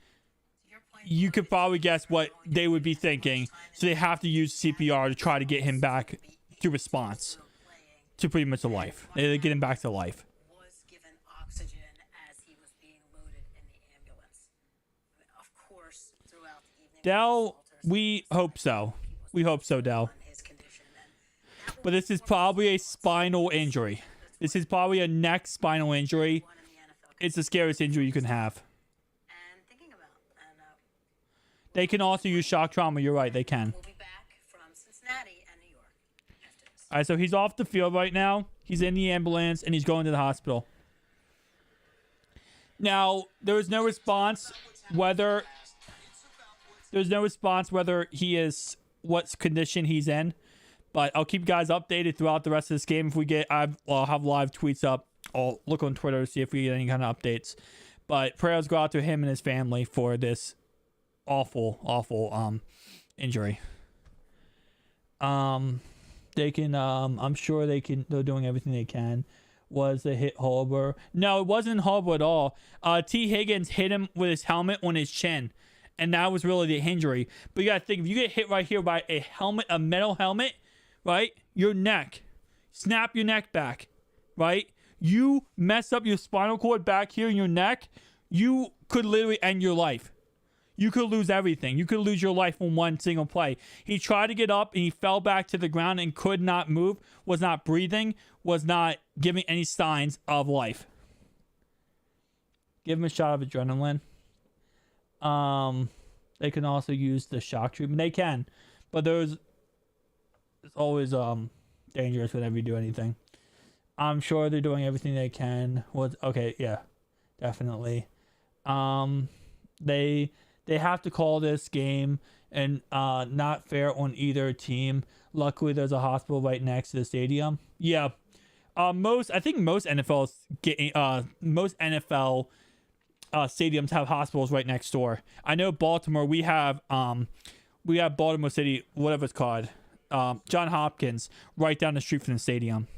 Your point, You could probably guess what they would be thinking. So they have to use CPR to try to get him back to response playing to pretty much to life. They get him back to life. was given oxygen as he was being loaded in the ambulance. I mean, of course, throughout the evening. Dell, we hope so. We hope so, Dell. on his condition, and that But this is probably a spinal injury. This is probably a neck spinal injury. one in the NFL. It's the scariest injury you can have. And thinking about, and They can also use shock trauma. You're right, they can. we'll be back from Cincinnati and New York after this. All right, so he's off the field right now. He's in the ambulance and he's going to the hospital. Now, there is no response whether he is what condition he's in, but I'll keep you guys updated throughout the rest of this game. If we get, I'll have live tweets up. I'll look on Twitter to see if we get any kind of updates. But prayers go out to him and his family for this awful injury. They can I'm sure they're doing everything they can. Was the hit horrible? No, it wasn't horrible at all. T. Higgins hit him with his helmet on his chin, and that was really the injury. But you gotta think, if you get hit right here by a metal helmet, right? Your neck, snap your neck back, right? You mess up your spinal cord back here in your neck, you could literally end your life. You could lose everything. You could lose your life on one single play. He tried to get up and he fell back to the ground and could not move, was not breathing, was not giving any signs of life. Give him a shot of adrenaline. They can also use the shock treatment. They can, but it's always dangerous whenever you do anything. I'm sure they're doing everything they can. Okay, yeah, definitely. They have to call this game and not fair on either team. Luckily, there's a hospital right next to the stadium. Yeah, I think most NFL stadiums have hospitals right next door. I know Baltimore. We have Baltimore City, whatever it's called, John Hopkins, right down the street from the stadium.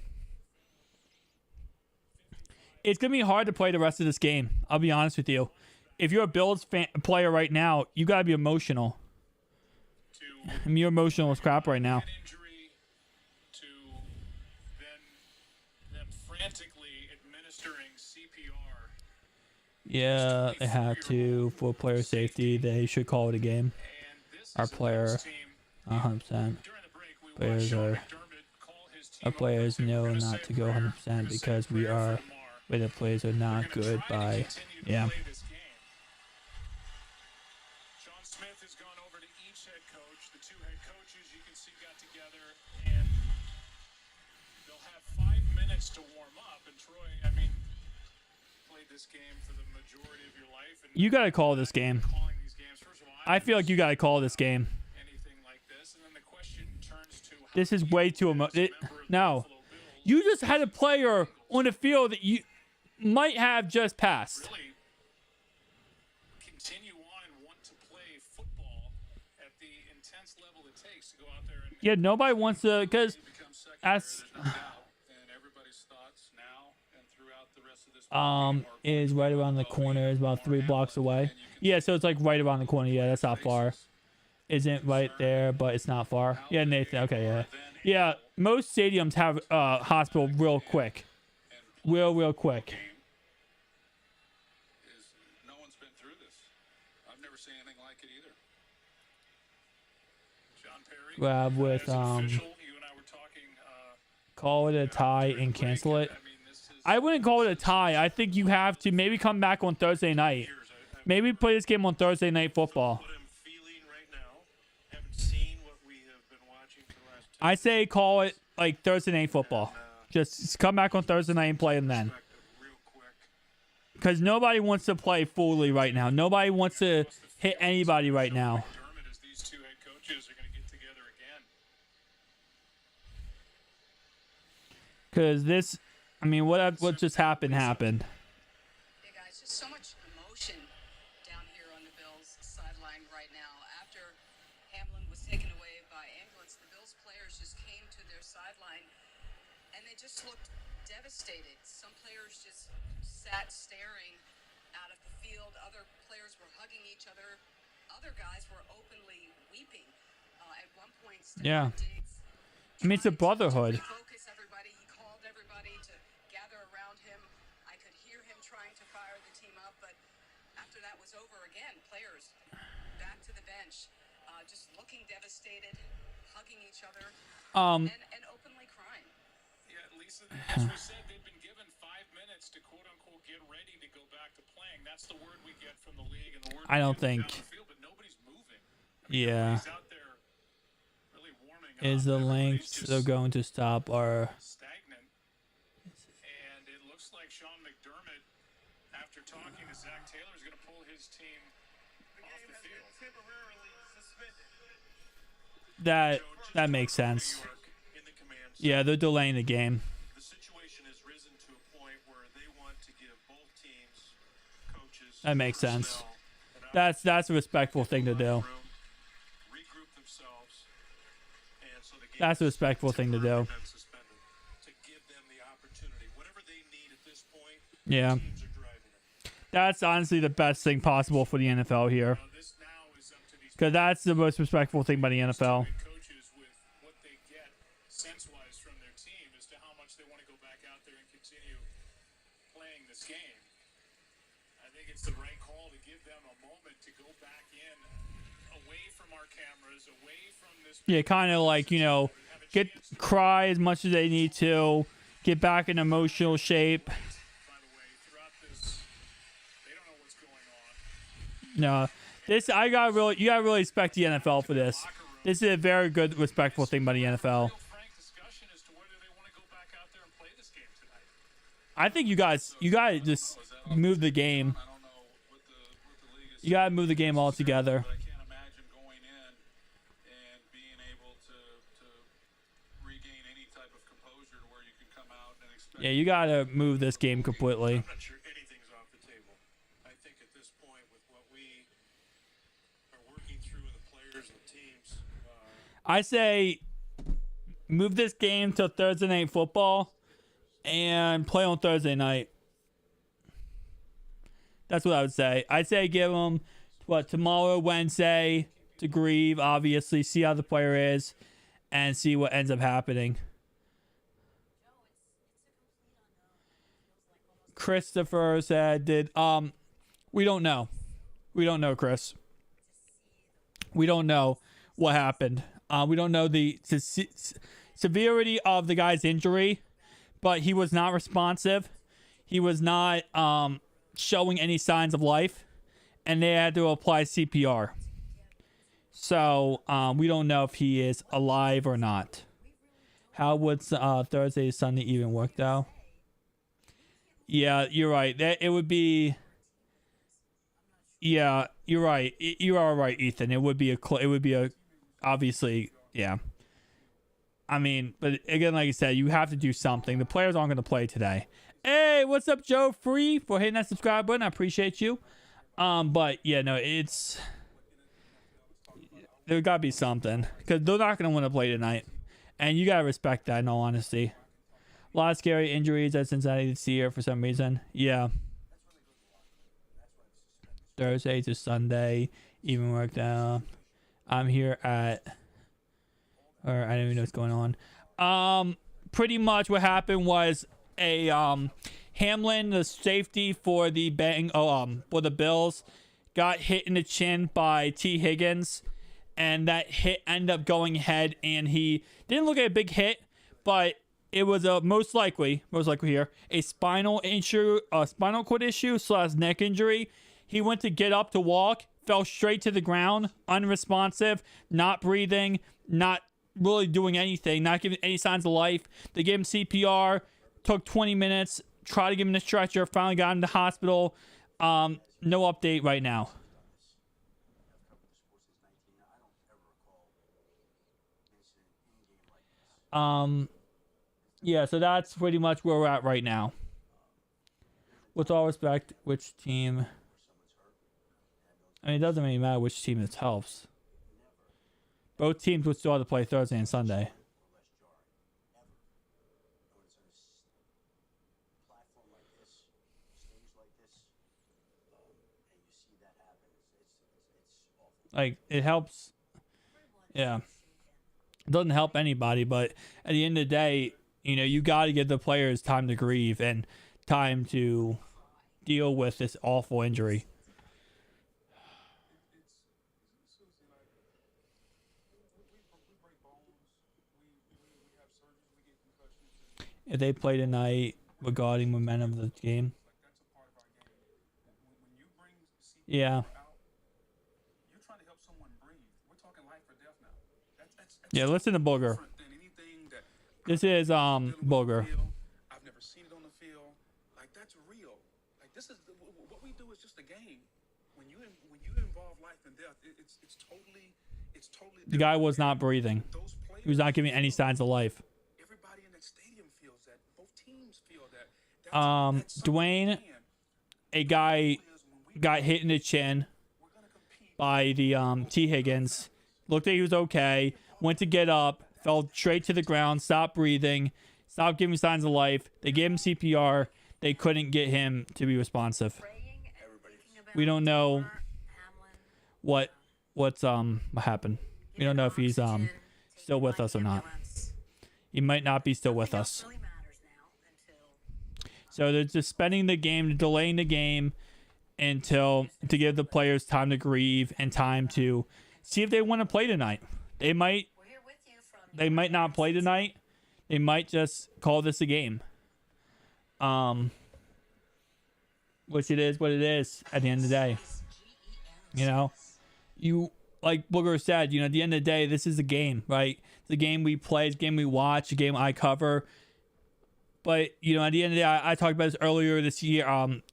It's gonna be hard to play the rest of this game. I'll be honest with you. If you're a Bills player right now, you gotta be emotional. I mean, you're emotional as crap right now. Injury to them frantically administering CPR. Yeah, they have to. For player safety, they should call it a game. Our player, 100%. Our players know not to go 100% because the players are not good by, yeah. Sean Smith has gone over to each head coach. The two head coaches, you can see, got together, and they'll have 5 minutes to warm up. And Troy, I mean, played this game for the majority of your life. And You gotta call this game. calling these games. First of all, I feel like you gotta call this game. anything like this, and then the question turns to how This is way too member of the No, Buffalo Bills you just had a player on the field that you might have just passed. really continue on and want to play football at the intense level it takes to go out there and Yeah, nobody wants to, because become second. as There's no doubt. And everybody's thoughts now and throughout the rest of this ball game is right around the corner, is about 3 blocks away. Yeah, so it's like right around the corner. Yeah, that's not far. Isn't right there, but it's not far. Yeah, Nathan. Okay, yeah. Yeah, most stadiums have hospital real quick. Real quick. is no one's been through this. I've never seen anything like it either. John Perry. Grab with as an official, you and I were talking, call it a tie and cancel it. I mean, this is I wouldn't call it a tie. I think you have to maybe come back on Thursday night. Maybe play this game on Thursday Night Football. What I'm feeling right now, haven't seen what we have been watching for the last I say call it like Thursday Night Football. Just come back on Thursday night and play them then. real quick. Because nobody wants to play fully right now. Nobody wants to hit anybody right now. McDermott as these two head coaches are going to get together again. Because this, I mean, what just happened. Hey guys, just so much emotion down here on the Bills sideline right now. After Hamlin was taken away by ambulance, the Bills players just came to their sideline and they just looked devastated. Some players just sat staring out of the field. Other players were hugging each other. Other guys were openly weeping. At one point, Yeah. Diggs I mean, it's a brotherhood. refocus everybody. He called everybody to gather around him. I could hear him trying to fire the team up, but after that was over again, players back to the bench, just looking devastated, hugging each other, and openly crying. Yeah, Lisa, as we said, they've been given 5 minutes to quote-unquote get ready to go back to playing. That's the word we get from the league and the word I we don't get from think- down the field, but nobody's moving. I mean, Yeah. everybody's out there really warming Is up. the Everybody's length just they're going to stop our... stagnant. And it looks like Sean McDermott, after talking to Zach Taylor, is going to pull his team off the field. temporarily suspended. That makes sense. In the command Yeah, they're delaying the game. the situation has risen to a point where they want to give both teams, coaches, That makes sense. personnel, an That's a respectful thing to do. room, regroup themselves, and so the game That's a respectful thing to do. been suspended to give them the opportunity, whatever they need at this point. Yeah. Teams are driving it. That's honestly the best thing possible for the NFL here. This now is up to these Because that's the most respectful thing by the NFL. head coaches with what they get sense-wise from their team as to how much they want to go back out there and continue playing this game. I think it's the right call to give them a moment to go back in from our cameras, away from this. Yeah, kind of like, you know, cry as much as they need to, get back in emotional shape. By the way, throughout this, they don't know what's going on. No, you gotta really respect the NFL for this. This is a very good, respectful thing by the NFL. Real frank discussion as to whether they want to go back out there and play this game tonight. I think you gotta just move the game. I don't know what the league is. You gotta move the game altogether. But I can't imagine going in and being able to regain any type of composure to where you can come out and expect. Yeah, you gotta move this game completely. I'm not sure anything's off the table. I think at this point, with what we are working through, the players and teams, I say move this game to Thursday Night Football and play on Thursday night. That's what I would say. I'd say give them tomorrow, Wednesday to grieve, obviously, see how the player is, and see what ends up happening. Christopher said, we don't know. We don't know, Chris. We don't know what happened. We don't know the severity of the guy's injury, but he was not responsive. He was not showing any signs of life, and they had to apply CPR. So we don't know if he is alive or not. How would Thursday, Sunday even work, though? Yeah, you're right. It would be. Yeah, you're right. You are right, Ethan. It would be a obviously, yeah. I mean, but again, like I said, you have to do something. The players aren't going to play today. Hey, what's up, Joe Free, for hitting that subscribe button? I appreciate you. But yeah, no, there got to be something, because they're not going to want to play tonight, and you got to respect that. In all honesty, a lot of scary injuries at Cincinnati this year for some reason. Yeah. Thursday to Sunday, even worked out. I'm here I don't even know what's going on. Pretty much what happened was a Hamlin, the safety for the for the Bills, got hit in the chin by T. Higgins, and that hit ended up going head, and he didn't look at a big hit, but it was most likely here a spinal cord issue / neck injury. He went to get up to walk, fell straight to the ground, unresponsive, not breathing, not really doing anything, not giving any signs of life. They gave him CPR, took 20 minutes, tried to give him the stretcher, finally got him to the hospital. No update right now. Yeah, so that's pretty much where we're at right now. With all respect, which team? I mean, it doesn't really matter which team this helps. Both teams would still have to play Thursday and Sunday. Like, it helps. Yeah. It doesn't help anybody, but at the end of the day, you know, you got to give the players time to grieve and time to deal with this awful injury. If they play tonight regarding momentum of the game. Yeah. Yeah, listen to Booger. This is Booger. I've never seen it on the field. Like, that's real. Like, this is what we do is just a game. When you involve life and death, it's totally The guy was not breathing. He was not giving any signs of life. Everybody in that stadium feels that. Both teams feel that. That's Dwayne, a guy got hit in the chin by the T. Higgins. Looked like he was okay. Went to get up. Fell straight to the ground. Stopped breathing. Stopped giving signs of life. They gave him CPR. They couldn't get him to be responsive. We don't know what happened. We don't know if he's still with us or not. He might not be still with us. So they're suspending the game, delaying the game to give the players time to grieve and time to See if they want to play tonight. They might. We're here with you from They might not play tonight. They might just call this a game. Which it is what it is at the end of the day. You know, you like Booger said. You know, at the end of the day, this is a game, right? It's a game we play. It's a game we watch. A game I cover. But, you know, at the end of the day, I talked about this earlier this year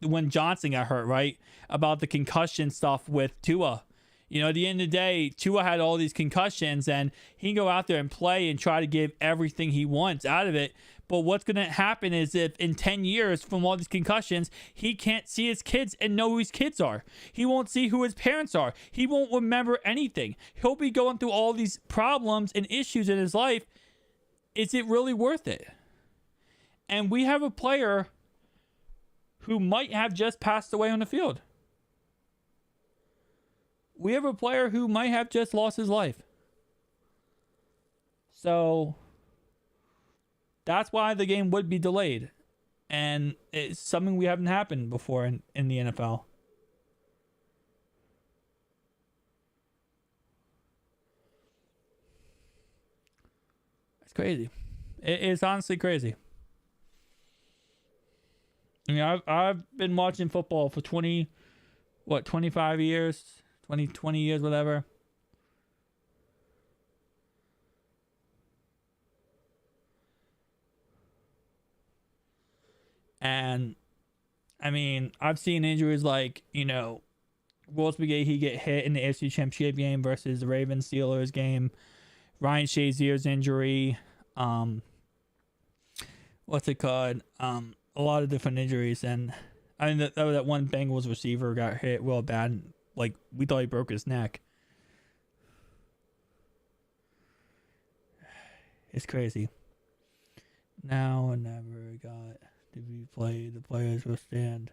when Johnson got hurt, right? About the concussion stuff with Tua. You know, at the end of the day, Tua had all these concussions, and he can go out there and play and try to give everything he wants out of it. But what's going to happen is if in 10 years from all these concussions, he can't see his kids and know who his kids are. He won't see who his parents are. He won't remember anything. He'll be going through all these problems and issues in his life. Is it really worth it? And we have a player who might have just passed away on the field. We have a player who might have just lost his life. So that's why the game would be delayed. And it's something we haven't happened before in the NFL. It's crazy. It's honestly crazy. I mean, I've been watching football for 25 years, 20 years, whatever. And, I mean, I've seen injuries like, you know, Wolves Brigade, he get hit in the AFC Championship game versus the Ravens Steelers game. Ryan Shazier's injury. What's it called? A lot of different injuries, and I mean that one Bengals receiver got hit real bad. Like, we thought he broke his neck. It's crazy. Now or never got to be played. The players will stand.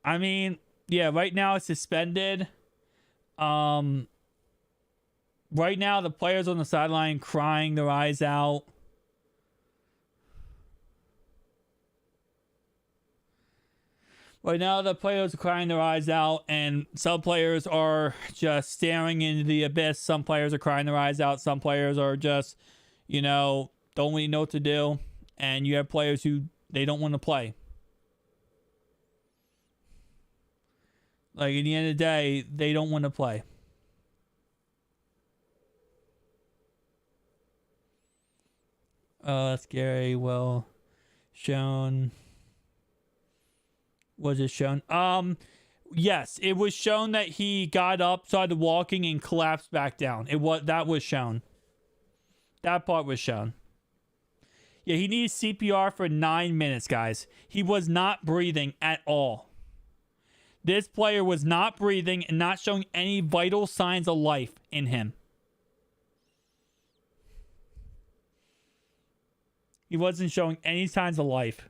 I mean, yeah, right now it's suspended. Right now the players on the sideline crying their eyes out. Right now, the players are crying their eyes out, and some players are just staring into the abyss. Some players are crying their eyes out. Some players are just, you know, don't really know what to do. And you have players who, they don't want to play. Like, at the end of the day, they don't want to play. That's scary. Well, shown... Was it shown? Yes, it was shown that he got up, started walking, and collapsed back down. That was shown. That part was shown. Yeah, he needed CPR for 9 minutes, guys. He was not breathing at all. This player was not breathing and not showing any vital signs of life in him. He wasn't showing any signs of life.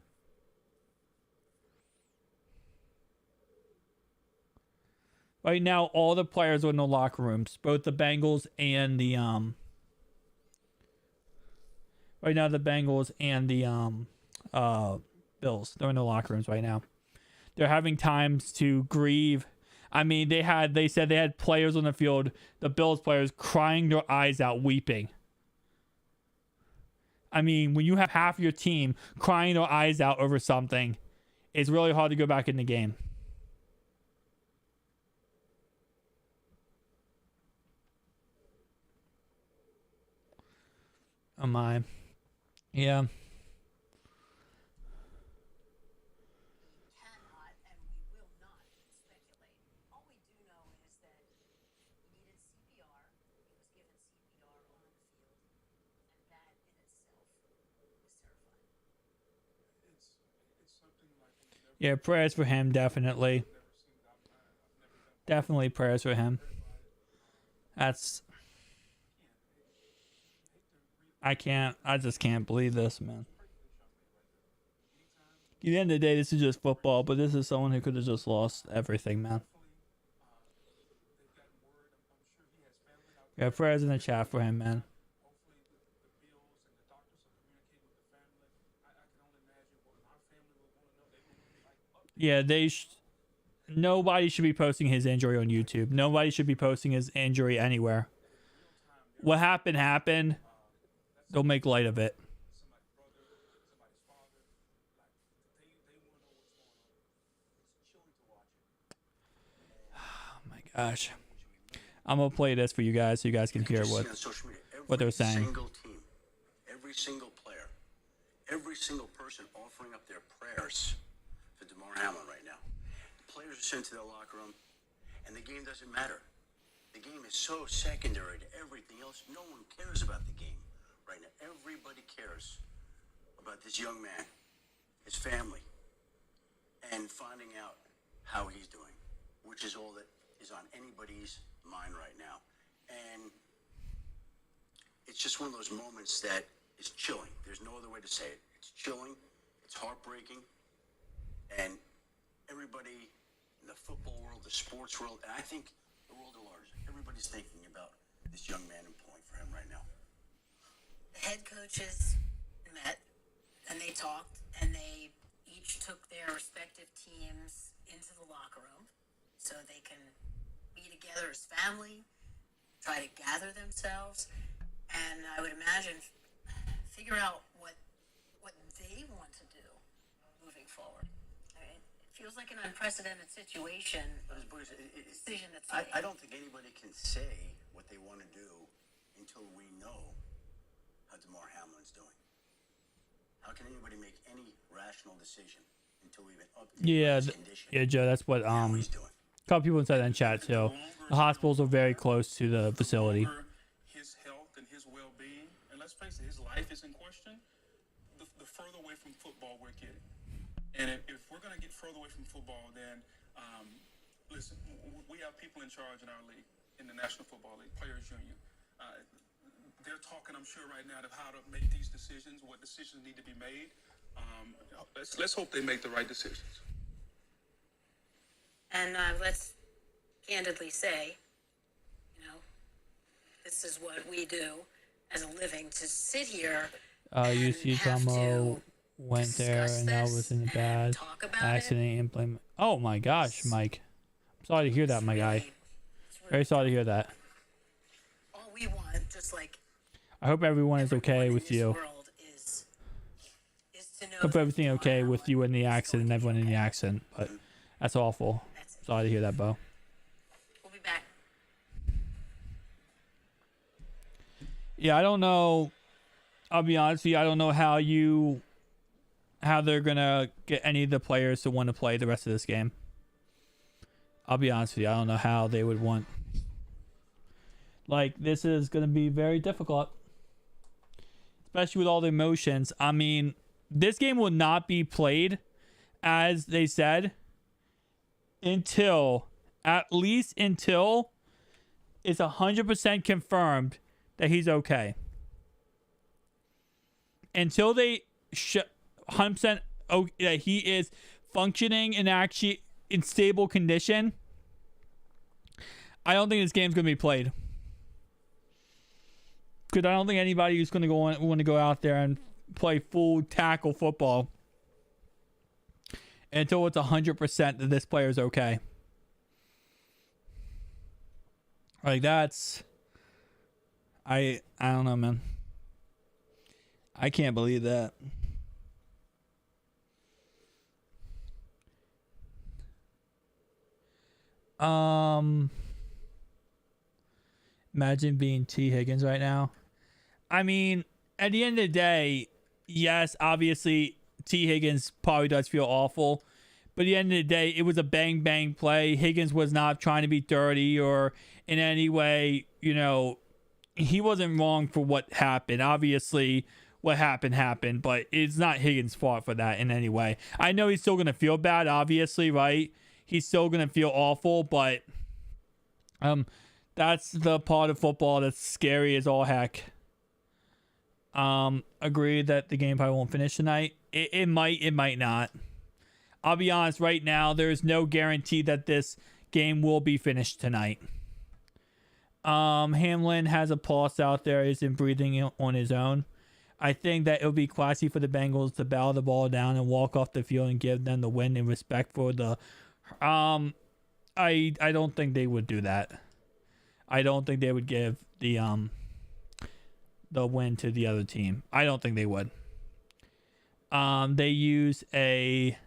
Right now, all the players are in the locker rooms, both the Bengals and the right now the Bengals and the Bills. They're in the locker rooms right now. They're having times to grieve. I mean, they said they had players on the field, the Bills players crying their eyes out, weeping. I mean, when you have half your team crying their eyes out over something, it's really hard to go back in the game. Oh my. Yeah. Cannot and we will not speculate. All we do know is that he needed CPR. He was given CPR on the field, and that in itself was terrifying. It's something like we've never Yeah, prayers for him, definitely. seen. I've never done. Definitely prayers for him. That's... I just can't believe this, man. At the end of the day, this is just football, but this is someone who could have just lost everything, man. Yeah, prayers in the chat for him, man. Hopefully the Bills and the doctors are communicating with the family. I can only imagine what my family would want to know. They would be like, Yeah, nobody should be posting his injury on YouTube. Nobody should be posting his injury anywhere. What happened happened. Don't make light of it. somebody's brother, somebody's father. Like they want to know what's going on. It's chilling to watch it. Oh my gosh. I'm gonna play this for you guys so you guys can hear Just what see on social media, what they're saying. Every single team, every single player, every single person offering up their prayers for DeMar Hamlin right now. The players are sent to their locker room, and the game doesn't matter. The game is so secondary to everything else. No one cares about the game right now. Everybody cares about this young man, his family, and finding out how he's doing, which is all that is on anybody's mind right now. And it's just one of those moments that is chilling. There's no other way to say it. It's chilling, it's heartbreaking, and everybody in the football world, the sports world, and I think the world at large, everybody's thinking about this young man and pulling for him right now. The head coaches met and they talked and they each took their respective teams into the locker room so they can be together as family, try to gather themselves, and I would imagine figure out what they want to do moving forward. I mean, it feels like an unprecedented situation. But as boys, Decision that's I made. don't think anybody can say what they want to do until we know how DeMar Hamlin's doing. How can anybody make any rational decision until we've been updated Yeah, his condition? yeah, Joe. That's what How he's doing. a couple people said that in chat too. The hospitals are very close to the facility. longer his health and his well-being, and let's face it, his life is in question, the further away from football we're getting. And if we're going to get further away from football, then listen, we have people in charge in our league, in the National Football League, Players Union. They're talking, I'm sure, right now of how to make these decisions, what decisions need to be made. Let's hope they make the right decisions. And let's candidly say, you know, this is what we do as a living, to sit here You and see, have Tomo to went there discuss and that this was in a and bad talk about accident and blame. Oh my gosh, Mike. I'm sorry to hear that, my guy. It's really Very sorry to hear that. all we want, just like I hope everyone is everyone okay in with this you. world is to know Hope that everything DeMar okay with Hamlin you in the is going accident and to be everyone in the okay. accident. But that's awful. That's it. Sorry to hear that, Bo. We'll be back. Yeah, I don't know. I'll be honest with you. I don't know how they're gonna get any of the players to want to play the rest of this game. I'll be honest with you. I don't know how they would want. Like, this is gonna be very difficult, especially with all the emotions. I mean, this game will not be played, as they said, until at least until it's 100% confirmed that he's okay. Until they 100% that he is functioning and actually in stable condition, I don't think this game's gonna be played. Because I don't think anybody who's gonna want to go out there and play full tackle football until it's 100% that this player is okay. Like, that's, I don't know, man. I can't believe that. Imagine being T. Higgins right now. I mean, at the end of the day, yes, obviously T. Higgins probably does feel awful. But at the end of the day, it was a bang bang play. Higgins was not trying to be dirty or in any way, you know, he wasn't wrong for what happened. Obviously, what happened, but it's not Higgins' fault for that in any way. I know he's still going to feel bad, obviously, right? He's still going to feel awful, but that's the part of football that's scary as all heck. Agree that the game probably won't finish tonight. It might not. I'll be honest, right now, there's no guarantee that this game will be finished tonight. Hamlin has a pulse out there, isn't breathing on his own. I think that it would be classy for the Bengals to bow the ball down and walk off the field and give them the win in respect for the I don't think they would do that. I don't think they would give the win to the other team. I don't think they would. They use a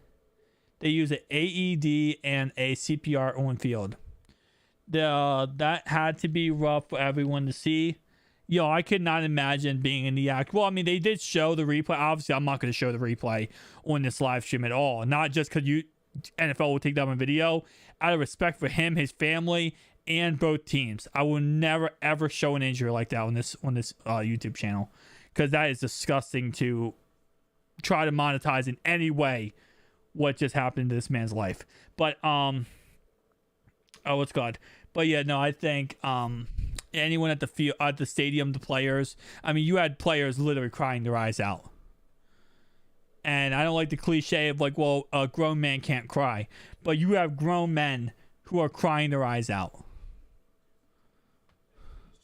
AED and a CPR on field. That had to be rough for everyone to see. Yo, I could not imagine being in the act. Well, I mean, they did show the replay. Obviously, I'm not going to show the replay on this live stream at all. Not just because NFL will take that on video. Out of respect for him, his family, and both teams, I will never ever show an injury like that on this YouTube channel, because that is disgusting to try to monetize in any way what just happened to this man's life. But what's God? But yeah, no, I think anyone at the field, at the stadium, the players. I mean, you had players literally crying their eyes out. And I don't like the cliche of like, well, a grown man can't cry, but you have grown men who are crying their eyes out.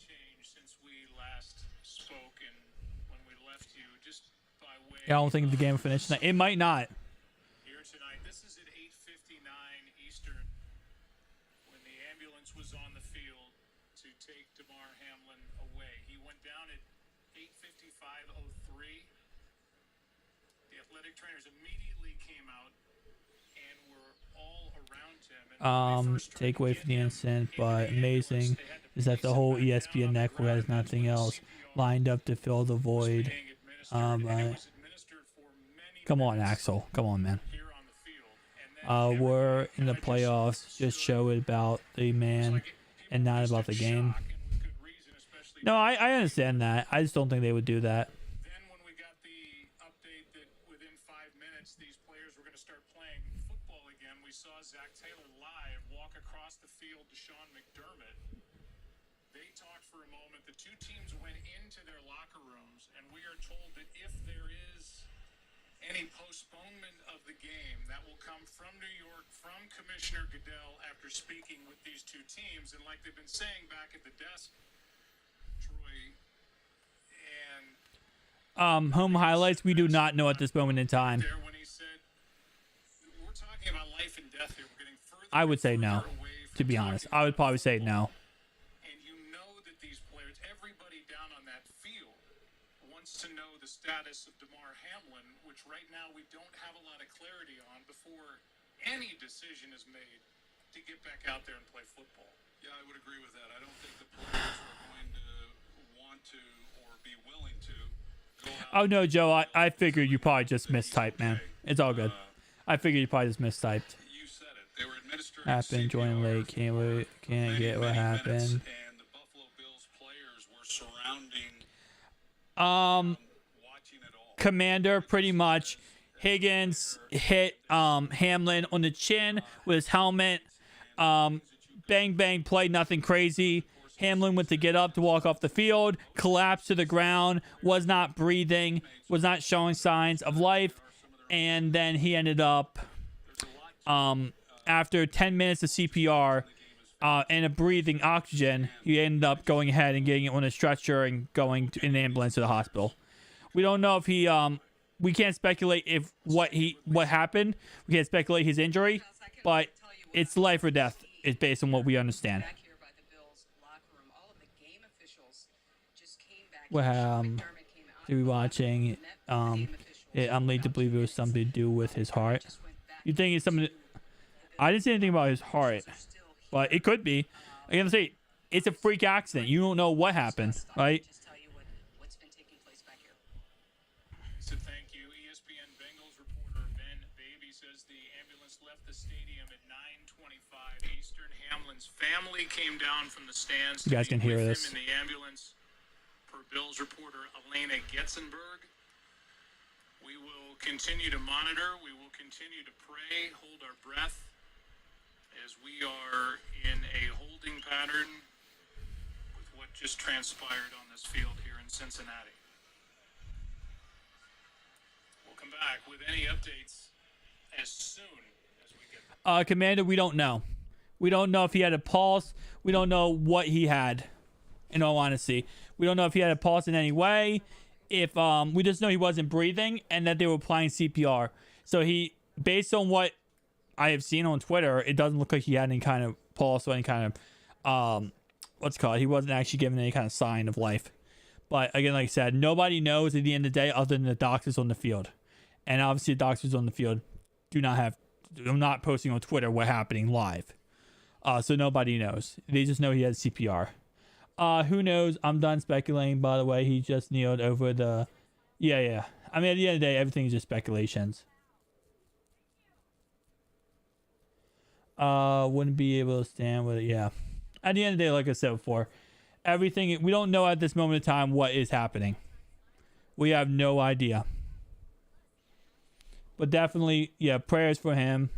Changed since we last spoke and when we left you, just by way. I don't think the game will finish tonight. It might not. Here tonight, this is at 8:59 Eastern, when the ambulance was on the field to take DeMar Hamlin away. He went down at 8:55:03. The athletic trainers immediately came out and were all around him. And when they first tried Take to away get from the him incident, into but the amazing ambulance, they had to is that place the him whole back down ESPN on the network ground. has That's nothing when else CPR lined up to fill the was void. being administered, and it was administered for many Come on, minutes Axel. Come on, man. here on the field. And then We're in the everybody kinda playoffs. Just show it about the man and not about the game. No, I understand that. I just don't think they would do that. Then when we got the update that within 5 minutes these players were going to start playing football again, we saw Zach Taylor live walk across the field to Sean McDermott. They talked for a moment. The two teams went into their locker rooms, and we are told that if there is any postponement of the game, that will come from New York, from Commissioner Goodell after speaking with these two teams. And like they've been saying back at the desk, Troy, and Home highlights, we do not know at this moment in time. there when he said, we're talking about life and death here. We're getting further I would say and no, further away from to be honest. talking I would about probably say football. no. And you know that these players, everybody down on that field, wants to know the status of DeMar Hamlin, which right now we don't have a lot of clarity on before any decision is made to get back out there and play football. Yeah, I would agree with that. I don't think the players are going to want to or be willing to go out. Oh, no, Joe. I figured you probably just mistyped, man. It's all good. I figured you probably just mistyped. You said it. They were administering Happened, joining CPR late. Can't for wait. Can't many, get what many minutes, happened. and the Buffalo Bills players were surrounding, watching it all. Commander, pretty much. Higgins hit Hamlin on the chin with his helmet. Bang, bang, play, nothing crazy. Hamlin went to get up to walk off the field, collapsed to the ground, was not breathing, was not showing signs of life, and then he ended up, after 10 minutes of CPR and a breathing oxygen, he ended up going ahead and getting it on a stretcher and going in an ambulance to the hospital. We don't know if he, we can't speculate if what happened. We can't speculate his injury, but it's life or death. It's based on what we understand. Back here by the Bills locker room, all of the game officials just came back. Well, McDermott came out to be of the watching, met with the game officials. I'm led to believe it was something to do with his heart. Just went back You think it's something? I didn't say anything about his heart, but it could be. I'm gonna say it's a freak accident. You don't know what happened, right? Just tell you what's been taking place back here. So thank you. ESPN Bengals reporter Ben Baby says the ambulance left the stadium at 9:25 Eastern. Hamlin's family came down from the stands. You guys to be can hear with this. him in the ambulance. Per Bills reporter Elena Getzenberg. We will continue to monitor. We will continue to pray, hold our breath, as we are in a holding pattern with what just transpired on this field here in Cincinnati. We'll come back with any updates as soon as we get them. Commander, we don't know. We don't know if he had a pulse. We don't know what he had. In all honesty, we don't know if he had a pulse in any way. If we just know he wasn't breathing and that they were applying CPR. So he, based on what I have seen on Twitter, it doesn't look like he had any kind of pulse or any kind of what's it called. He wasn't actually given any kind of sign of life. But again, like I said, nobody knows at the end of the day other than the doctors on the field. And obviously the doctors on the field I'm not posting on Twitter what's happening live. So nobody knows. They just know he has CPR. Who knows? I'm done speculating, by the way. He just kneeled over the... Yeah. I mean, at the end of the day, everything is just speculations. Wouldn't be able to stand with it. Yeah. At the end of the day, like I said before, everything... We don't know at this moment in time what is happening. We have no idea. But definitely, yeah, prayers for him.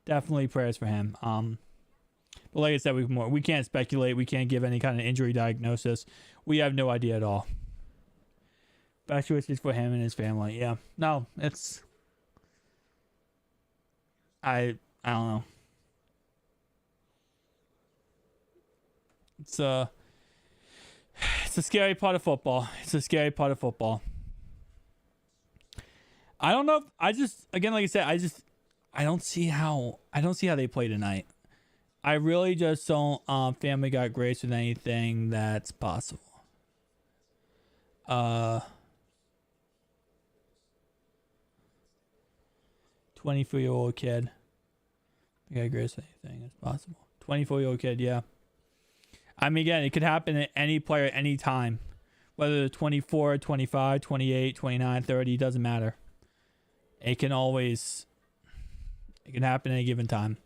Definitely prayers for him. But like I said, we can't speculate. We can't give any kind of injury diagnosis. We have no idea at all. Best wishes for him and his family. Yeah. No, it's... I don't know. It's a scary part of football. It's a scary part of football. I don't know. Again, like I said, I don't see how they play tonight. I really just don't Family got grace with anything that's possible. 24-year-old kid. I got grace with anything that's possible. 24-year-old kid, yeah. I mean, again, it could happen at any player at any time. Whether they're 24, 25, 28, 29, 30, doesn't matter. It can happen at any given time.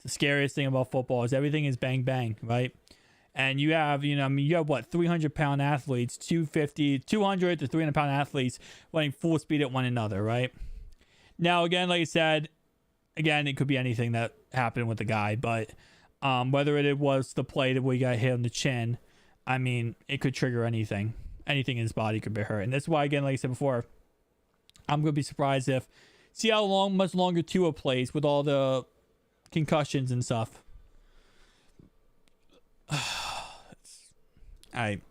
The scariest thing about football is everything is bang bang, right? And you have, you have what, 300-pound athletes, 200 to 300-pound athletes running full speed at one another, right? Now, again, like I said, it could be anything that happened with the guy, but whether it was the play that we got hit on the chin, I mean, it could trigger anything. Anything in his body could be hurt. And that's why, again, like I said before, I'm going to be surprised if, see how much longer Tua plays with all the concussions and stuff. I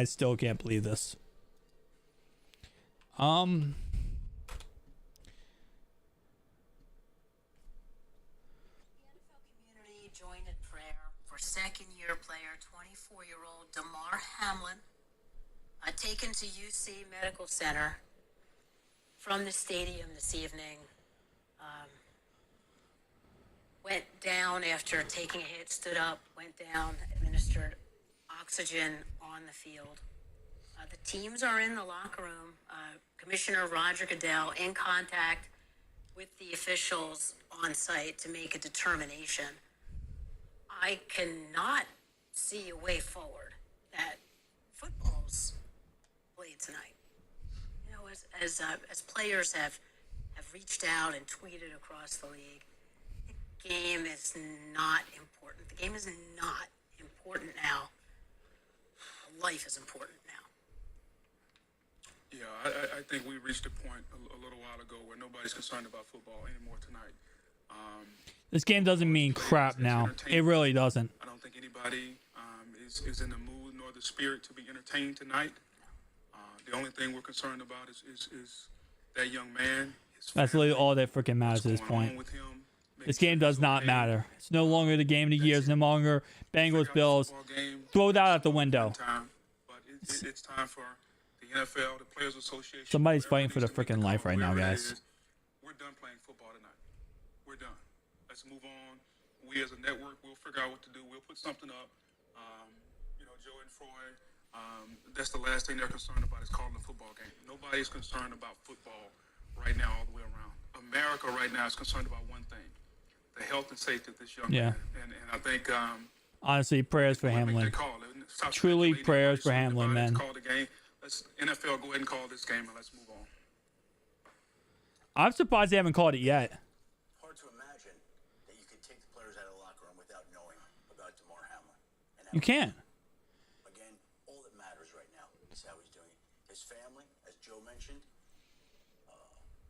still can't believe this. The NFL community joined in prayer for second-year player, 24-year-old Damar Hamlin, taken to UC Medical Center from the stadium this evening. Went down after taking a hit, stood up, went down, administered oxygen on the field. The teams are in the locker room. Commissioner Roger Goodell in contact with the officials on site to make a determination. I cannot see a way forward that football's played tonight. You know, as players have reached out and tweeted across the league, the game is not important. The game is not important now. Life is important now. Yeah, I think we reached a point a little while ago where nobody's concerned about football anymore tonight. This game doesn't mean crap now. It really doesn't. I don't think anybody is in the mood nor the spirit to be entertained tonight. The only thing we're concerned about is that young man. That's literally all that freaking matters at this point. This game does not matter. It's no longer the game of the year. It's no longer Bengals, Bills. Throw that out the window. But it's time for the NFL, the Players Association. Somebody's fighting for their freaking life right now, guys. We're done playing football tonight. We're done. Let's move on. We as a network, we'll figure out what to do. We'll put something up. Joe and Troy, that's the last thing they're concerned about is calling a football game. Nobody's concerned about football right now all the way around. America right now is concerned about one thing, the health and safety of this young man. And I think... honestly, prayers for Hamlin. Truly prayers for Hamlin, man. Call the game. Let's NFL go ahead and call this game and let's move on. I'm surprised they haven't called it yet. Hard to imagine that you could take the players out of the locker room without knowing about Damar Hamlin. You can't. Again, all that matters right now is how he's doing. His family, as Joe mentioned,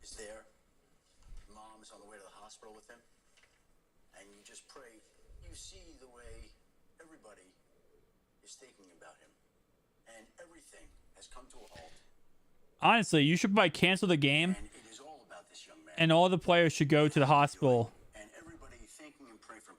is there. Mom is on the way to the hospital with him. And you just pray. You see the way everybody is thinking about him. And everything has come to a halt. Honestly, you should probably cancel the game. And it is all about this young man. and all the players should go to the hospital. And everybody thanking and praying from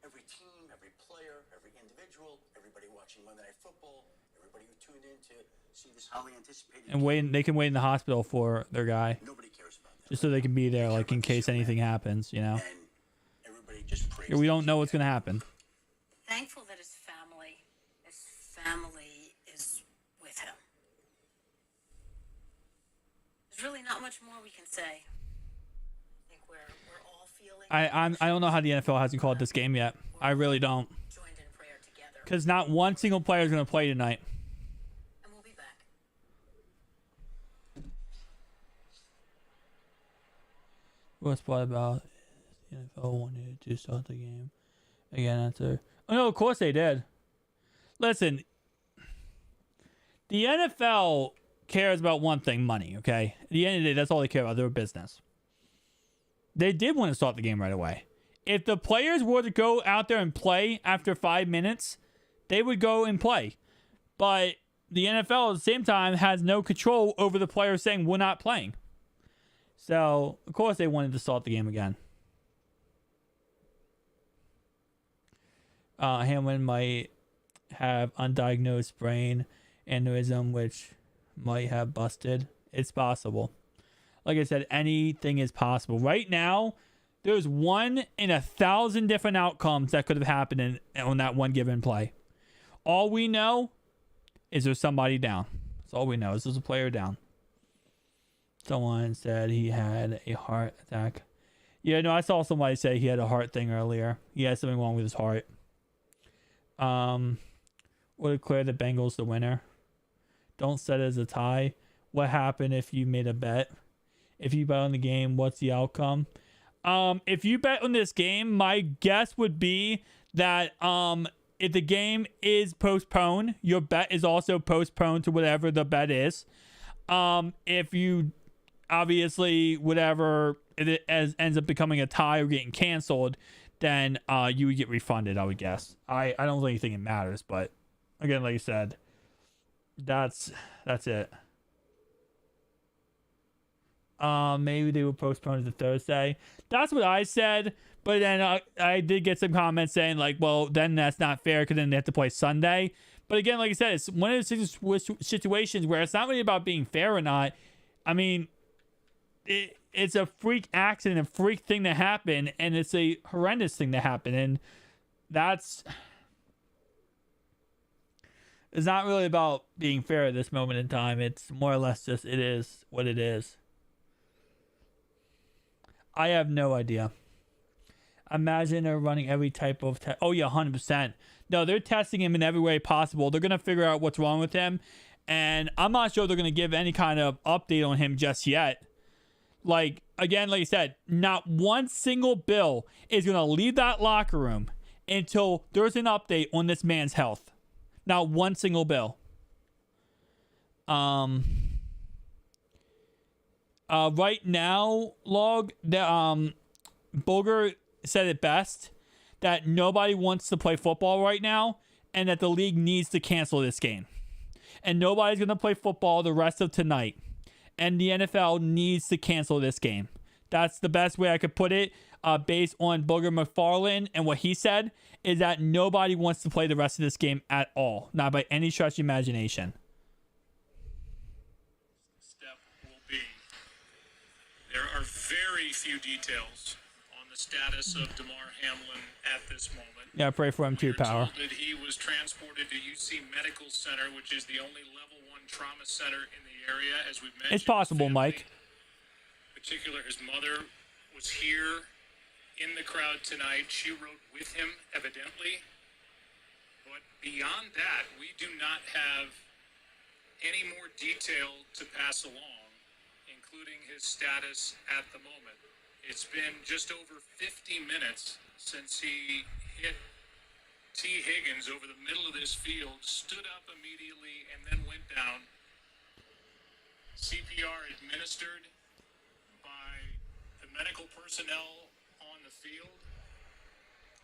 every team, every player, every individual, everybody watching Monday Night Football, everybody who tuned in to see this highly anticipated And wait, they can wait in the hospital for their guy, Nobody cares about that. just so they can be there, like in case anything happens, you know. And everybody just prays. We don't know what's gonna happen. Thankful that his family is with him. There's really not much more we can say. I think we're all feeling. I don't know how the NFL hasn't called this game yet. I really don't, Joined in prayer together. because not one single player is gonna play tonight. And we'll be back. What's what about the NFL wanted to start the game again after? Oh no, of course they did. Listen, the NFL cares about one thing: money. Okay, at the end of the day, that's all they care about. They're a business. They did want to start the game right away. If the players were to go out there and play after 5 minutes, they would go and play. But the NFL at the same time has no control over the players saying we're not playing. So, of course, they wanted to start the game again. Hamlin might have undiagnosed brain aneurysm, which might have busted. It's possible. Like I said, anything is possible. Right now, there's 1 in 1,000 different outcomes that could have happened on that one given play. All we know is there's somebody down. That's all we know is there's a player down. Someone said he had a heart attack. Yeah, no, I saw somebody say he had a heart thing earlier. He had something wrong with his heart. Would declare the Bengals the winner. Don't set it as a tie. What happened if you made a bet? If you bet on the game, what's the outcome? If you bet on this game, my guess would be that if the game is postponed, your bet is also postponed to whatever the bet is. If you obviously whatever ends up becoming a tie or getting canceled, then you would get refunded, I would guess. I don't really think it matters, but again, like I said, that's it. Maybe they would postpone it to Thursday. That's what I said, but then I did get some comments saying like, well, then that's not fair because then they have to play Sunday. But again, like I said, it's one of those situations where it's not really about being fair or not. I mean, it's a freak accident, a freak thing that happened, and it's a horrendous thing that happened, and it's not really about being fair at this moment in time. It's more or less just it is what it is. I have no idea. Imagine they're running every type of test. Oh yeah, 100%. No, they're testing him in every way possible. They're gonna figure out what's wrong with him, and I'm not sure they're gonna give any kind of update on him just yet. Like again, like I said, not one single Bill is gonna leave that locker room until there's an update on this man's health. Not one single Bill. Right now, Boger said it best that nobody wants to play football right now and that the league needs to cancel this game. And nobody's going to play football the rest of tonight. And the NFL needs to cancel this game. That's the best way I could put it, based on Booger McFarland and what he said, is that nobody wants to play the rest of this game at all. Not by any stretch of imagination. Step will be. There are very few details on the status of DeMar Hamlin at this moment. Yeah, pray for him too, We're Power. told that he was transported to UC Medical Center, which is the only level 1 trauma center in the area, as we've mentioned. It's possible, Mike. In particular, his mother was here in the crowd tonight. She rode with him, evidently. But beyond that, we do not have any more detail to pass along, including his status at the moment. It's been just over 50 minutes since he hit T. Higgins over the middle of this field, stood up immediately, and then went down. CPR administered by the medical personnel on the field.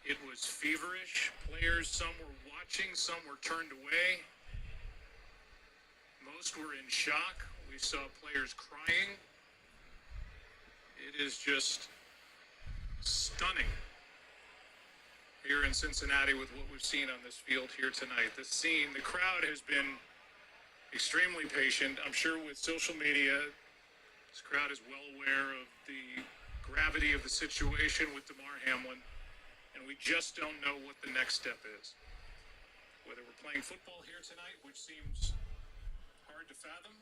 It was feverish. Players, some were watching, some were turned away. Most were in shock. We saw players crying. It is just stunning here in Cincinnati with what we've seen on this field here tonight. The scene, the crowd has been extremely patient. I'm sure with social media, this crowd is well aware of the gravity of the situation with Damar Hamlin, and we just don't know what the next step is. Whether we're playing football here tonight, which seems hard to fathom.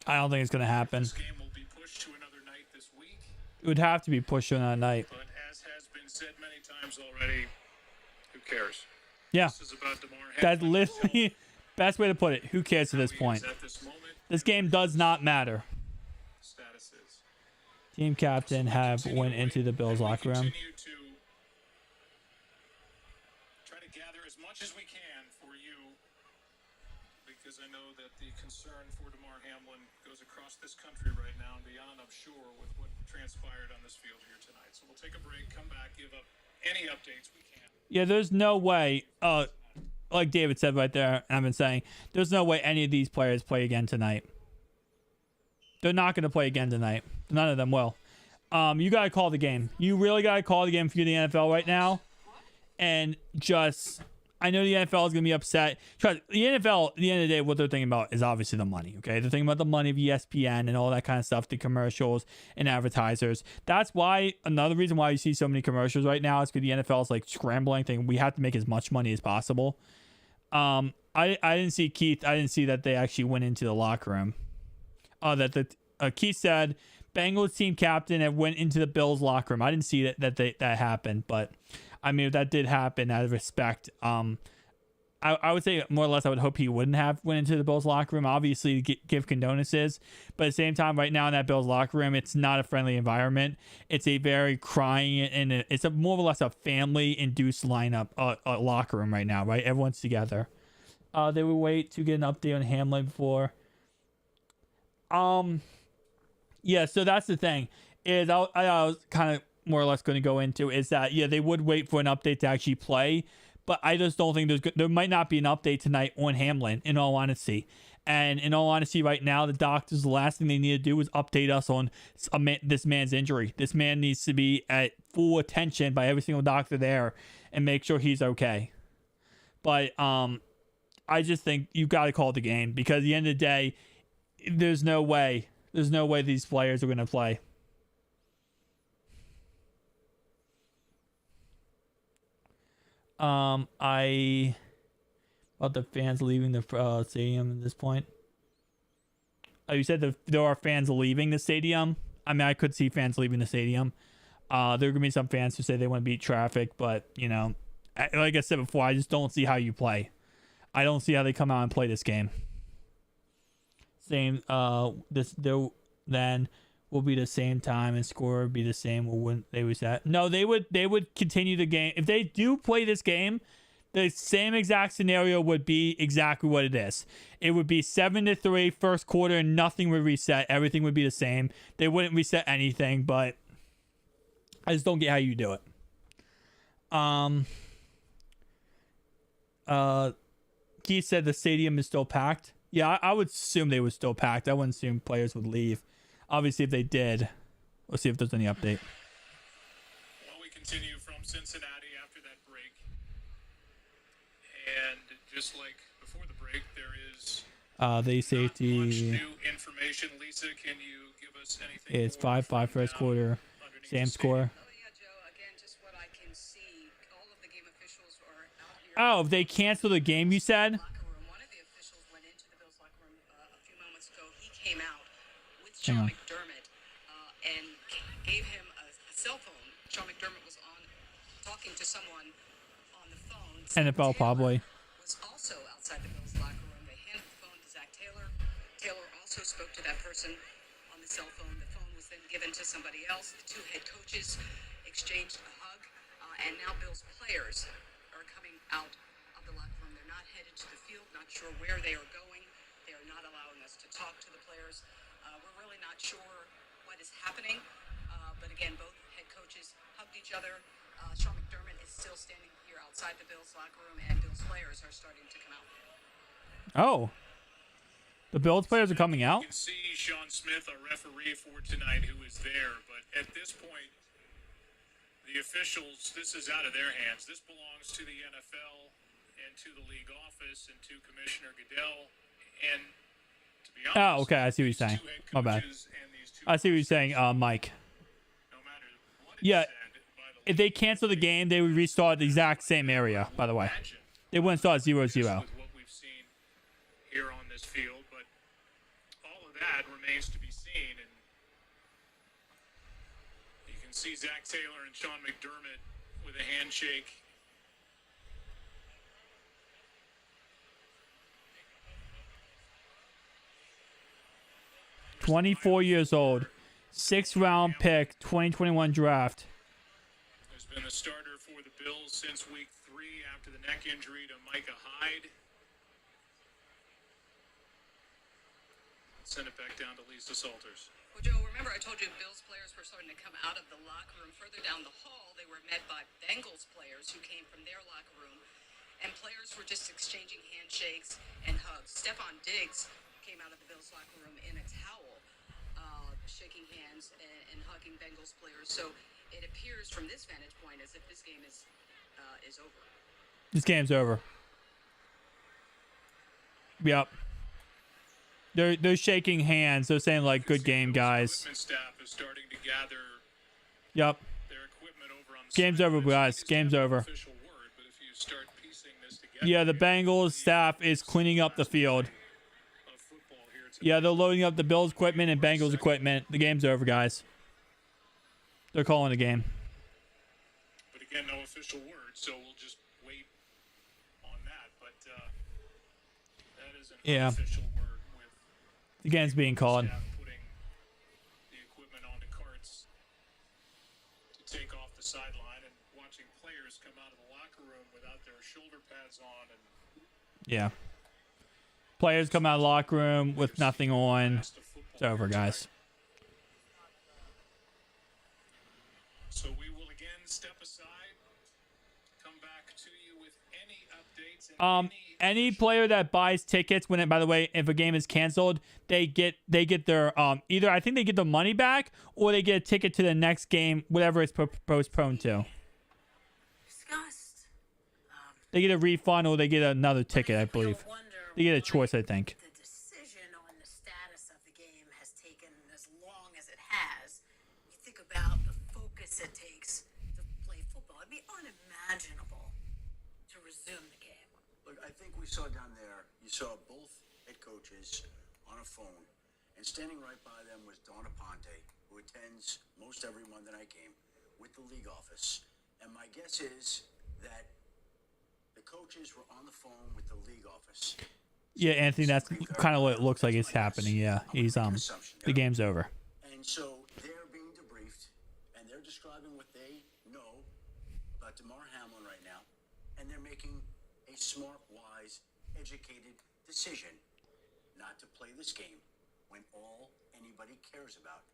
I don't think it's going to happen. This game will be pushed to another night this week. It would have to be pushed on that night. But as has been said many times already, who cares? Yeah. This is about Damar That's Hamlin. literally best way to put it. Who cares at this point? At this moment, This game does not matter. status is. Team captain have went into the Bills locker room. Continue to try to gather as much as we can for you, because I know that the concern for Damar Hamlin goes across this country right now and beyond, I'm sure, with what transpired on this field here tonight. So we'll take a break, come back, give up any updates we can. Yeah, there's no way. Like David said right there, and I've been saying, there's no way any of these players play again tonight. They're not going to play again tonight. None of them will. You got to call the game. You really got to call the game for the NFL right now. And just, I know the NFL is going to be upset. Trust, the NFL, at the end of the day, what they're thinking about is obviously the money, okay? They're thinking about the money of ESPN and all that kind of stuff, the commercials and advertisers. That's why, another reason why you see so many commercials right now is because the NFL is like scrambling, thinking we have to make as much money as possible. I didn't see Keith. I didn't see that they actually went into the locker room. Keith said Bengals team captain and went into the Bills locker room. I didn't see that happened, but I mean, if that did happen, out of respect, I would say more or less I would hope he wouldn't have went into the Bills locker room, obviously to give condolences, but at the same time, right now in that Bills locker room, it's not a friendly environment. It's a very crying, and it's a more or less a family-induced lineup, locker room right now, right? Everyone's together. They would wait to get an update on Hamlin before. Yeah, so that's the thing, is I was kind of more or less going to go into is that, yeah, they would wait for an update to actually play, but I just don't think there might not be an update tonight on Hamlin, in all honesty. And in all honesty, right now, the doctors, the last thing they need to do is update us on this man's injury. This man needs to be at full attention by every single doctor there and make sure he's okay. But I just think you've got to call the game, because at the end of the day, there's no way these players are going to play. About the fans leaving the stadium at this point. Oh, you said there are fans leaving the stadium? I mean, I could see fans leaving the stadium. There are going to be some fans who say they want to beat traffic, but, you know, like I said before, I just don't see how you play. I don't see how they come out and play this game. Same, then will be the same time and score would be the same. Or wouldn't they was that? No, they would continue the game. If they do play this game, the same exact scenario would be exactly what it is. It would be 7-3 first quarter, and nothing would reset. Everything would be the same. They wouldn't reset anything, but I just don't get how you do it. Keith said the stadium is still packed. Yeah, I would assume they were still packed. I wouldn't assume players would leave. Obviously, if they did, let's see if there's any update. Well, we continue from Cincinnati after that break. And just like before the break, there is the safety. not much new information. Lisa, can you give us anything? It's 5-5 first quarter. Same score. Oh yeah, Joe. Again, just what I can see, all of the game officials are out here. Oh, they canceled the game, you said? Locker room. One of the officials went into the Bills locker room a few moments ago. He came out with Hang Sean on. McDermott and gave him a cell phone. Sean McDermott was talking to someone on the phone. NFL probably. Was also outside the Bills locker room. They handed the phone to Zach Taylor. Taylor also spoke to that person on the cell phone. The phone was then given to somebody else. The two head coaches exchanged a hug, and now Bills players are coming out of the locker room. They're not headed to the field, not sure where they are going. They are not allowing us to talk to the players. We're really not sure what is happening, but again, both head coaches hugged each other. Sean McDermott is still standing here outside the Bills locker room, and Bills players are starting to come out. Oh. The Bills players are coming out? You can see Sean Smith, our referee for tonight, who is there. But at this point, the officials, this is out of their hands. This belongs to the NFL and to the league office and to Commissioner Goodell. And to be honest, Oh, okay. I see what you're saying. My bad. I see what you're saying, Mike. No matter what is Yeah. said by the If they cancel the game, they would restart the exact same area, by the way. imagine They wouldn't start 0-0. with what we've seen here on this field, but all of that remains to be seen. And you can see Zach Taylor and Sean McDermott with a handshake. 24 years old. 6th round pick, 2021 draft. Has been the starter for the Bills since week 3 after the neck injury to Micah Hyde. Send it back down to Lisa Salters. Well, Joe, remember I told you Bills players were starting to come out of the locker room. Further down the hall, they were met by Bengals players who came from their locker room, and players were just exchanging handshakes and hugs. Stephon Diggs came out of the Bills locker room in a towel, shaking hands and hugging Bengals players. So it appears from this vantage point as if this game is over. This game's over. Yep. They're shaking hands. They're saying like, "Good game, guys." Equipment staff is starting to gather Yep. their equipment over on the Game's side. over, guys. It's Game's not an over. official word, but if you start piecing this together, Yeah, the Bengals staff is cleaning up the field. of football here tonight. Yeah, they're loading up the Bills equipment and Bengals equipment. The game's over, guys. They're calling the game. But again, no official word, so we'll just wait on that. But that is an Yeah. unofficial word with The game's being called. staff putting the equipment onto carts to take off the sideline and watching players come out of the locker room without their shoulder pads on and Yeah. Players come out of the locker room with nothing on. past the football. It's over, here guys. tonight. So we will again step aside, come back to you with any updates and Any player that buys tickets when it, by the way, if a game is canceled, they get their either I think they get the money back or they get a ticket to the next game, whatever it's postponed to. Discussed. They get a refund or they get another ticket, I believe. They get a choice, I think. The decision on the status of the game has taken as long as it has. You think about the focus it takes to play football. It'd be unimaginable to resume the game. Look, I think we saw down there, you saw both head coaches on a phone, and standing right by them was Donna Ponte, who attends most every Monday night game with the league office. And my guess is that the coaches were on the phone with the league office. Yeah, Anthony, that's kind of what it looks like it's happening. Yeah, he's the game's over. And so they're being debriefed, and they're describing what they know about DeMar Hamlin right now, and they're making a smart, wise, educated decision not to play this game when all anybody cares about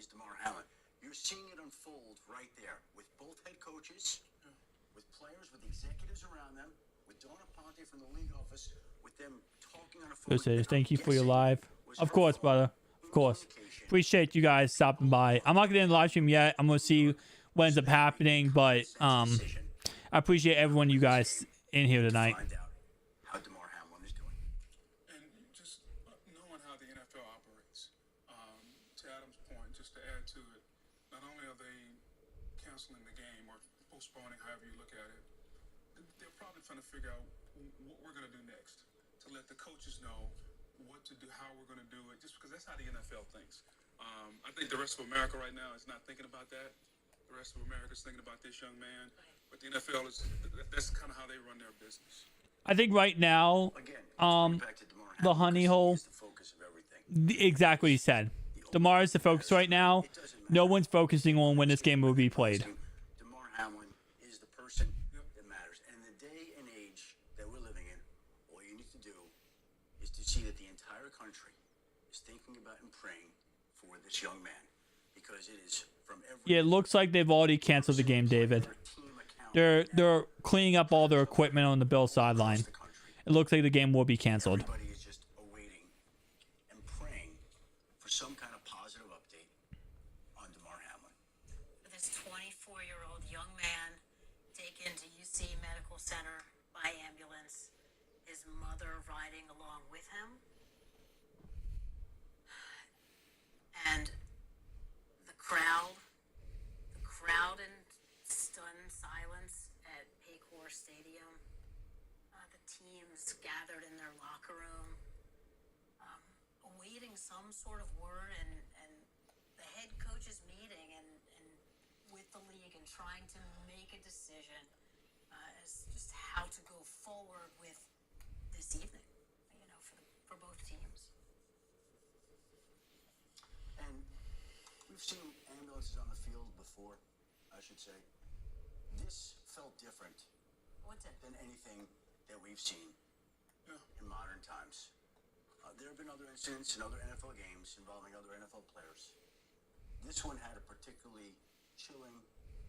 is DeMar Hamlin. You're seeing it unfold right there with both head coaches, with players, with executives around them, with Donna Ponte from the league office, with them talking on a phone. Says, thank you for your live. Of course, brother. Of course. Appreciate you guys stopping by. I'm not gonna end the live stream yet. I'm gonna see what ends up happening, but I appreciate everyone you guys in here tonight. Find out how DeMar Hamlin is doing. And just knowing how the NFL operates, to Adam's point, just to add to it, not only are they canceling the game or postponing, however you look at it, they're probably trying to figure out what we're going to do next to let the coaches know what to do, how we're going to do it, just because that's how the NFL thinks. I think the rest of America right now is not thinking about that. The rest of America is thinking about this young man. But the NFL that's kind of how they run their business. I think right now, Again, back to DeMar the Hamlin, honey because hole. he is the focus of everything. Exactly what he said. DeMar is the focus right now. No one's focusing on when this game will be played. DeMar Hamlin is the person that matters. And in the day and age that we're living in, all you need to do is to see that the entire country is thinking about and praying for this young man, because it is from every Yeah, it looks like they've already canceled the game, David. team account. They're cleaning up all their equipment on the Bills sideline. The country. It looks like the game will be canceled. Everybody is just awaiting his mother riding along with him. And the crowd in stunned silence at Paycor Stadium. The teams gathered in their locker room, awaiting some sort of word, and the head coaches meeting and with the league and trying to make a decision as just how to go forward with this evening, for both teams. And we've seen ambulances on the field before, I should say. This felt different What's it? than anything that we've seen in modern times. There have been other incidents in other NFL games involving other NFL players. This one had a particularly chilling,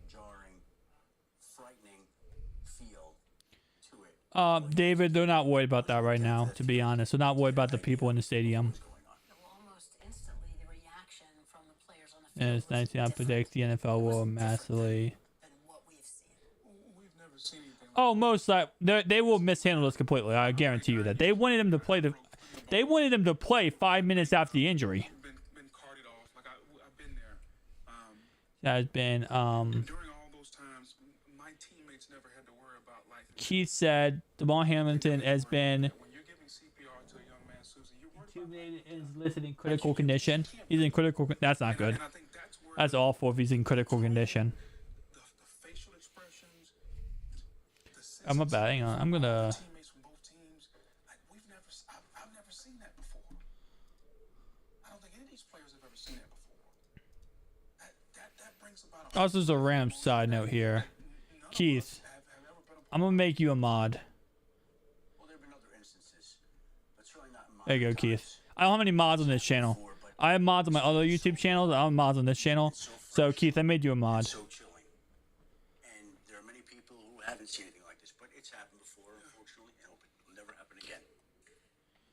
jarring, frightening feel to it. David, they're not worried about that right now, to be honest. They're not worried about the people in the stadium. Well, almost instantly, the reaction from the players on the And field it's nice to predict the NFL will massively. than what we've seen. We've never seen anything. Oh, most they will mishandle this completely. I guarantee you that. They wanted him to play They wanted him to play 5 minutes after the injury. Been carted off. Like I've been there. That has been During all those times, my teammates never had to worry about life. Keith said DeMar Hamilton has been When you're giving CPR to a young man, Susan, you're worried about is listed in critical condition. He's in critical. That's not good. And I think that's where That's awful if he's in critical condition. the facial expressions. I'm about. Hang on. I'm gonna. Teammates from both teams. Like I've never seen that before. I don't think any of these players have ever seen that before. That brings about. Also, there's a Rams side note here. Keith, I'm gonna make you a mod. Well, there have been other instances, but certainly not in There you go, modern Keith. times. I don't have any mods on this channel. I have mods on my other YouTube channels. I don't have mods on this channel. So, Keith, I made you a mod. So chilling. And there are many people who haven't seen anything like this, but it's happened before, unfortunately, and I hope it will never happen again.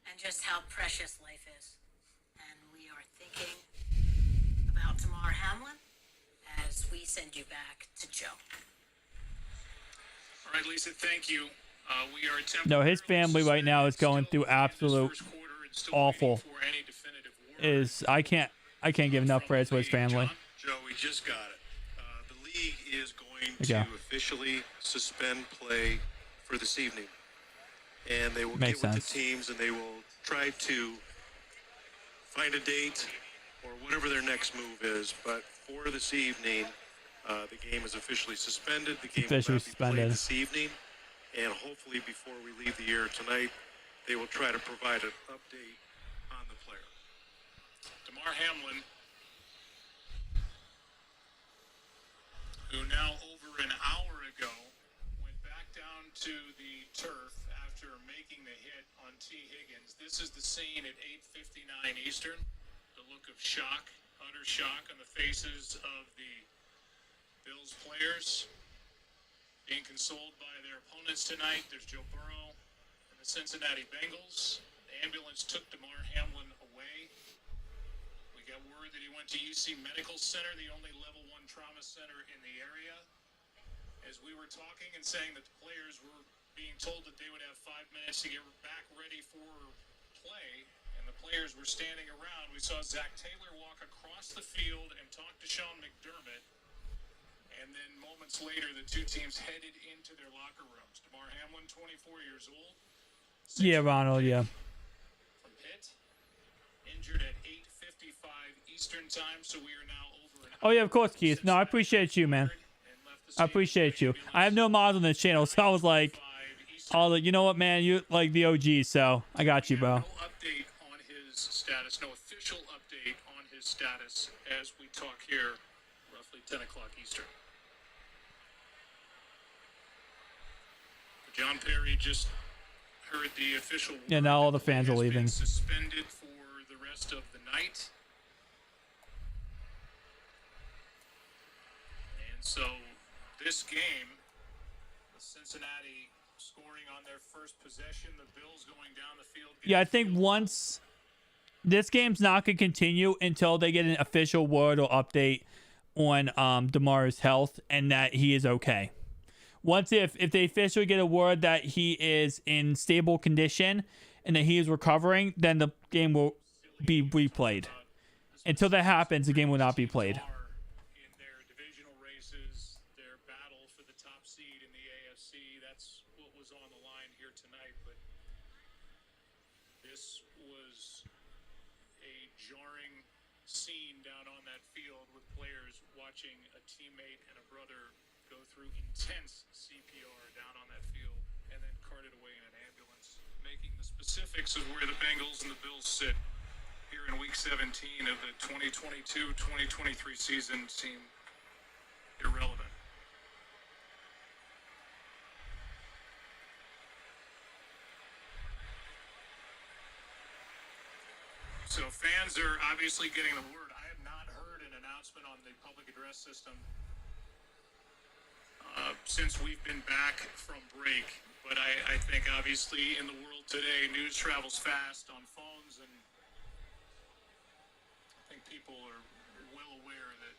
And just how precious life is. And we are thinking about Damar Hamlin as we send you back to Joe. All right, Lisa, thank you. We are No, his family right now is going through absolute awful. I can't give enough praise to his family. Joe, we just got it. The league is going Yeah. to officially suspend play for this evening. And they will Makes get with sense. the teams and they will try to find a date or whatever their next move is. But for this evening, the game is officially suspended. The game Officially will not be suspended. played this evening. And hopefully before we leave the air tonight, they will try to provide an update on the player. Damar Hamlin, who now over an hour ago went back down to the turf after making the hit on T. Higgins. This is the scene at 8:59 Eastern. The look of shock, utter shock on the faces of the Bills players. Being consoled by their opponents tonight, there's Joe Burrow and the Cincinnati Bengals. The ambulance took Damar Hamlin away. We got word that he went to UC Medical Center, the only level 1 trauma center in the area. As we were talking and saying that the players were being told that they would have 5 minutes to get back ready for play, and the players were standing around, we saw Zach Taylor walk across the field and talk to Sean McDermott. And then moments later, the two teams headed into their locker rooms. Damar Hamlin, 24 years old. Yeah, Ronald. Yeah. From Pitt. Injured at 8:55 Eastern time, so we are now over an Oh yeah, of course, Keith. No, I appreciate you, man. I appreciate you. I have no mods on this channel, so I was like, you know what, man? You like the OG, so I got you, bro. No update on his status, no official update on his status as we talk here, roughly 10 o'clock Eastern. John Perry just heard the official word. Yeah, now all the that play fans are has been leaving. Suspended for the rest of the night. And so this game, the Cincinnati scoring on their first possession, the Bills going down the field. Yeah, I think once this game's not gonna continue until they get an official word or update on Damar's health and that he is okay. Once if they officially get a word that he is in stable condition and that he is recovering, then the game will be replayed. Until that happens, the game will not be played. In their divisional races, their battle for the top seed in the AFC, that's what was on the line here tonight. But this was a jarring scene down on that field with players watching a teammate and a brother go through intense CPR down on that field and then carted away in an ambulance, making the specifics of where the Bengals and the Bills sit here in week 17 of the 2022-2023 season seem irrelevant. So fans are obviously getting the word. I have not heard an announcement on the public address system since we've been back from break. But I think obviously in the world today, news travels fast on phones, and I think people are well aware that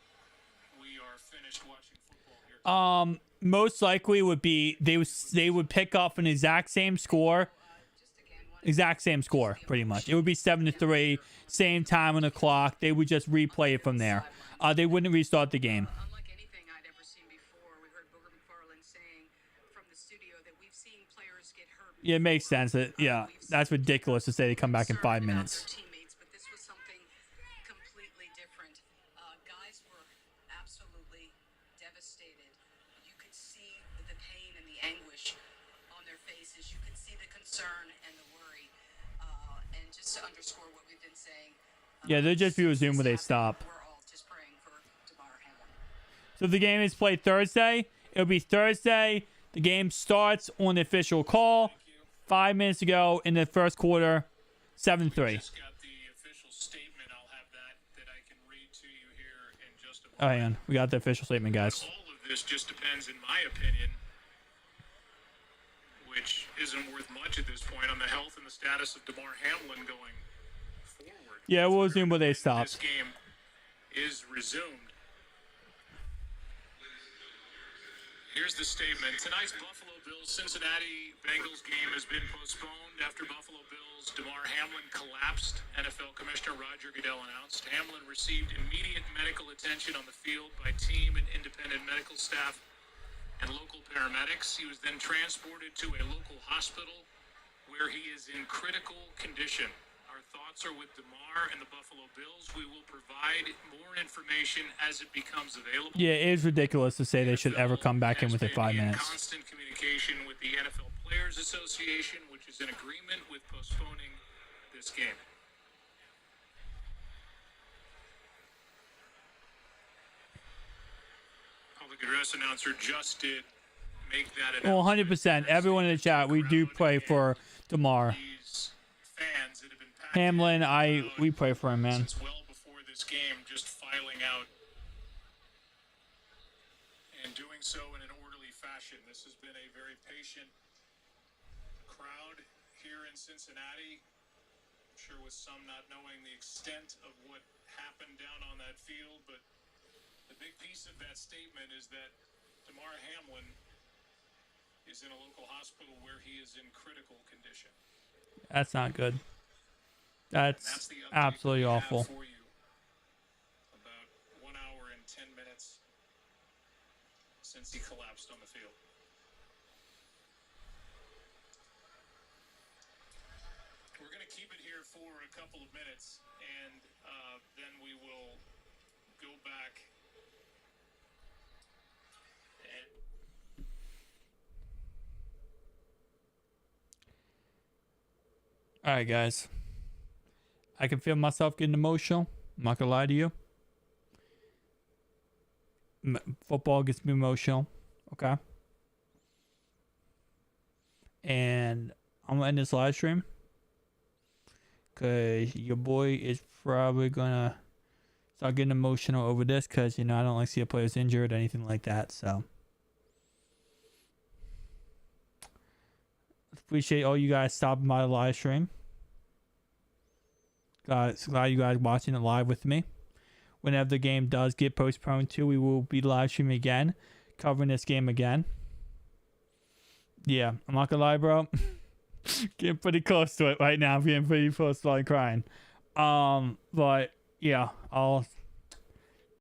we are finished watching football here. Most likely would be they would pick up an exact same score. Exact same score, pretty much. It would be 7-3, same time on the clock. They would just replay it from there. They wouldn't restart the game. Unlike anything I'd ever seen before, we heard Booger McFarland saying from the studio that we've seen players get hurt. Yeah, it makes sense. Yeah, that's ridiculous to say they come back in 5 minutes. Teammates, but this was something completely different. Guys were absolutely devastated. You could see the pain and the anguish on their faces. You could see the concern and the worry. And just to underscore what we've been saying. Yeah, they'll just be resumed when they stop. We're all just praying for DeMar Hamlin. So if the game is played Thursday, it'll be Thursday. The game starts on the official call. 5 minutes ago in the first quarter, 7-3. Just got the official statement. I'll have that I can read to you here in just a moment. Oh, yeah, we got the official statement, guys. All of this just depends, in my opinion, which isn't worth much at this point, on the health and the status of DeMar Hamlin going forward. Yeah, we'll resume where they stopped. This game is resumed. Here's the statement. Tonight's Buffalo Bills-Cincinnati Bengals game has been postponed after Buffalo Bills' DeMar Hamlin collapsed, NFL Commissioner Roger Goodell announced. Hamlin received immediate medical attention on the field by team and independent medical staff and local paramedics. He was then transported to a local hospital where he is in critical condition. Our thoughts are with DeMar and the Buffalo Bills. We will provide more information as it becomes available. Yeah, it is ridiculous to say they should ever come back in within 5 minutes. Constant communication with the NFL Players Association, which is in agreement with postponing this game. Public address announcer just did make that Well, announcement. 100%. Everyone in the chat, we do pray for DeMar. These fans that have been packed Hamlin, in we pray for him, man. since well before this game, just filing out and doing so in an orderly fashion. This has been a very patient crowd here in Cincinnati. I'm sure with some not knowing the extent of what happened down on that field, but the big piece of that statement is that DeMar Hamlin is in a local hospital where he is in critical condition. That's not good. That's That's the update absolutely we have awful. for you. About 1 hour and 10 minutes since he collapsed on the field. We're going to keep it here for a couple of minutes, and then we will go back and All right, guys. I can feel myself getting emotional. I'm not gonna lie to you. Football gets me emotional. Okay. And I'm gonna end this live stream because your boy is probably gonna start getting emotional over this because I don't like to see a player's injured or anything like that. So appreciate all you guys stopping by the live stream. Glad you guys watching it live with me. Whenever the game does get postponed too, we will be live streaming again, covering this game again. Yeah, I'm not gonna lie, bro. Getting pretty close to it right now. I'm getting pretty close to like crying. But yeah, I'll